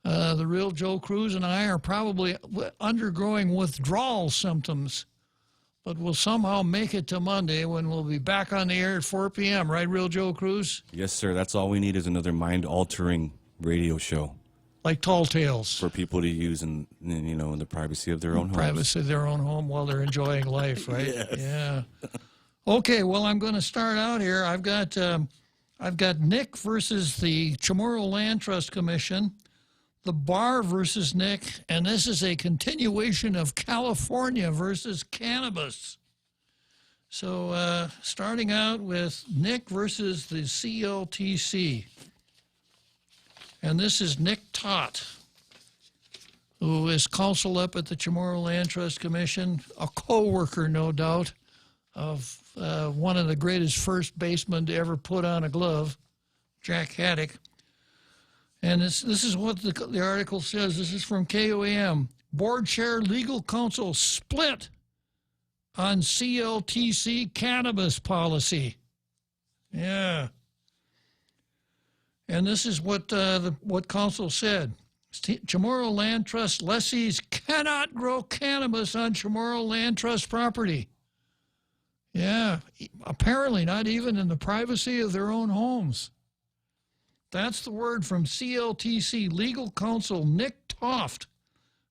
The real Joe Cruz and I are probably undergoing withdrawal symptoms, but we'll somehow make it to Monday when we'll be back on the air at 4 p.m. Right, real Joe Cruz? Yes, sir. That's all we need is another mind-altering radio show. Like Tall Tales. For people to use in the privacy of their own homes. Privacy of their own home while they're enjoying life, right? Yes. Yeah. Okay, well, I'm going to start out here. I've got Nick versus the Chamorro Land Trust Commission, the Bar versus Nick, and this is a continuation of California versus cannabis. So starting out with Nick versus the CLTC. And this is Nick Tott, who is counsel up at the Chamorro Land Trust Commission, a co-worker, no doubt, of one of the greatest first basemen to ever put on a glove, Jack Haddock. And this is what the article says. This is from KOAM. Board Chair Legal Counsel split on CLTC cannabis policy. Yeah. And this is what counsel said. Chamorro Land Trust lessees cannot grow cannabis on Chamorro Land Trust property. Yeah, apparently not even in the privacy of their own homes. That's the word from CLTC legal counsel Nick Toft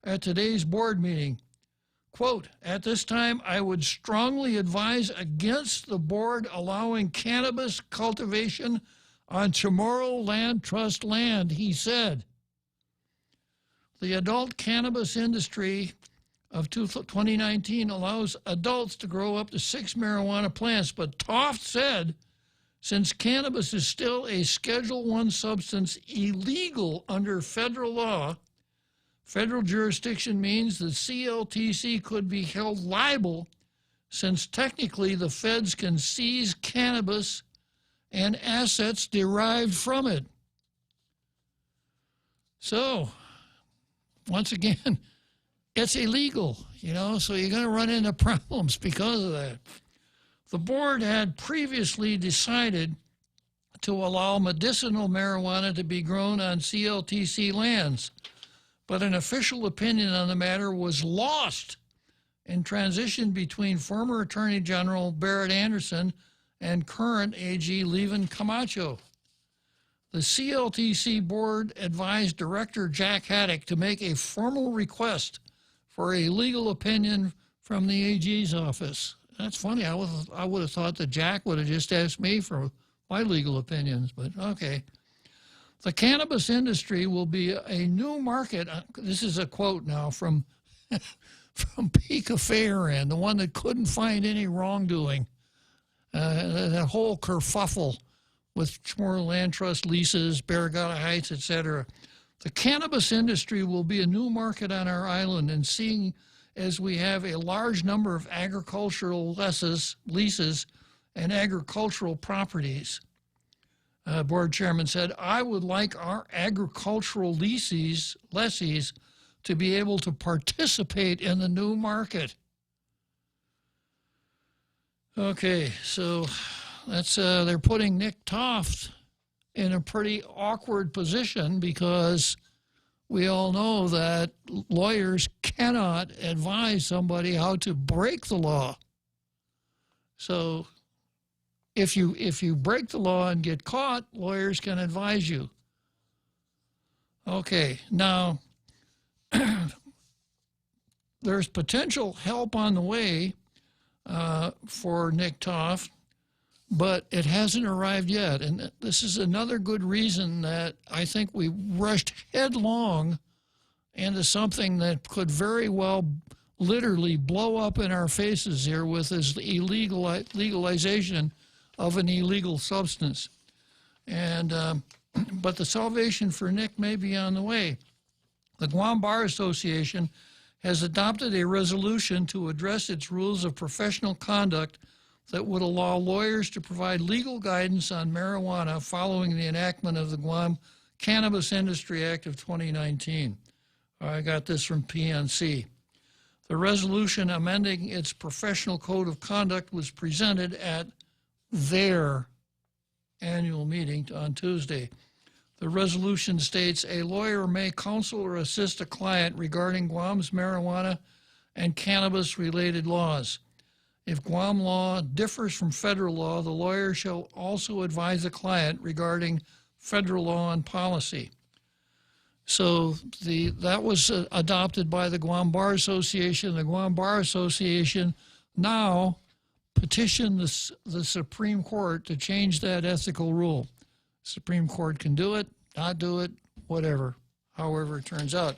at today's board meeting. Quote, at this time, I would strongly advise against the board allowing cannabis cultivation on Chamorro Land Trust land, he said. The adult cannabis industry of 2019 allows adults to grow up to 6 marijuana plants, but Toft said, since cannabis is still a Schedule I substance illegal under federal law, federal jurisdiction means the CLTC could be held liable since technically the feds can seize cannabis and assets derived from it. So, once again, it's illegal, so you're going to run into problems because of that. The board had previously decided to allow medicinal marijuana to be grown on CLTC lands, but an official opinion on the matter was lost in transition between former Attorney General Barrett Anderson and current AG Levin Camacho. The CLTC board advised Director Jack Haddock to make a formal request for a legal opinion from the AG's office. That's funny. I would have thought that Jack would have just asked me for my legal opinions, but okay. The cannabis industry will be a new market. This is a quote now from from Pica Fairend, the one that couldn't find any wrongdoing, that whole kerfuffle with Chamorro Land Trust leases, Barragata Heights, etc. The cannabis industry will be a new market on our island, and seeing as we have a large number of agricultural leases and agricultural properties. Board chairman said, I would like our agricultural lessees to be able to participate in the new market. Okay, so that's they're putting Nick Toft in a pretty awkward position because we all know that lawyers cannot advise somebody how to break the law. So if you break the law and get caught, lawyers can advise you. Okay, now there's potential help on the way for Nick Toft, but it hasn't arrived yet. And this is another good reason that I think we rushed headlong into something that could very well literally blow up in our faces here with this legalization of an illegal substance. And but the salvation for Nick may be on the way. The Guam Bar Association has adopted a resolution to address its rules of professional conduct that would allow lawyers to provide legal guidance on marijuana following the enactment of the Guam Cannabis Industry Act of 2019. I got this from PNC. The resolution amending its professional code of conduct was presented at their annual meeting on Tuesday. The resolution states a lawyer may counsel or assist a client regarding Guam's marijuana and cannabis-related laws. If Guam law differs from federal law, the lawyer shall also advise the client regarding federal law and policy. So that was adopted by the Guam Bar Association. The Guam Bar Association now petitioned the Supreme Court to change that ethical rule. Supreme Court can do it, not do it, whatever, however it turns out.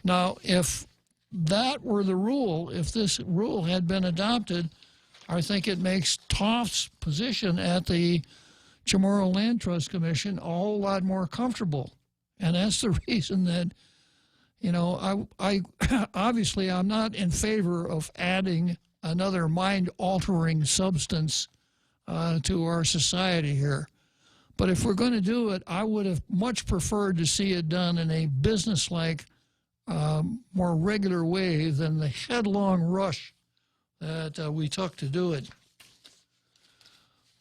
Now, if that were the rule, if this rule had been adopted, I think it makes Toft's position at the Chamorro Land Trust Commission a whole lot more comfortable. And that's the reason that, you know, I obviously I'm not in favor of adding another mind-altering substance to our society here. But if we're going to do it, I would have much preferred to see it done in a business-like, more regular way than the headlong rush that we took to do it.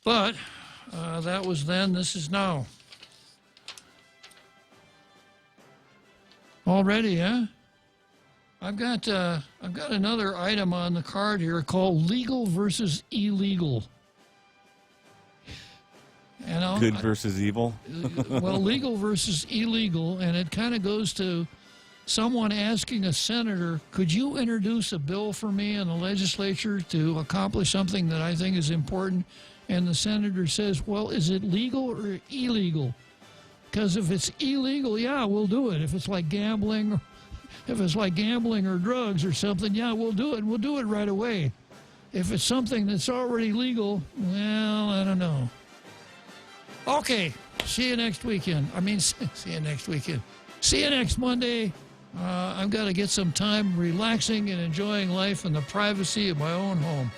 But that was then, this is now. Already, huh? I've got another item on the card here called legal versus illegal. You know, good versus evil? Well, legal versus illegal, and it kind of goes to someone asking a senator, could you introduce a bill for me in the legislature to accomplish something that I think is important? And the senator says, well, is it legal or illegal? Because if it's illegal, yeah, we'll do it. If it's like gambling, or drugs or something, yeah, we'll do it. We'll do it right away. If it's something that's already legal, well, I don't know. Okay, see you next weekend. See you next weekend. See you next Monday. I've got to get some time relaxing and enjoying life in the privacy of my own home.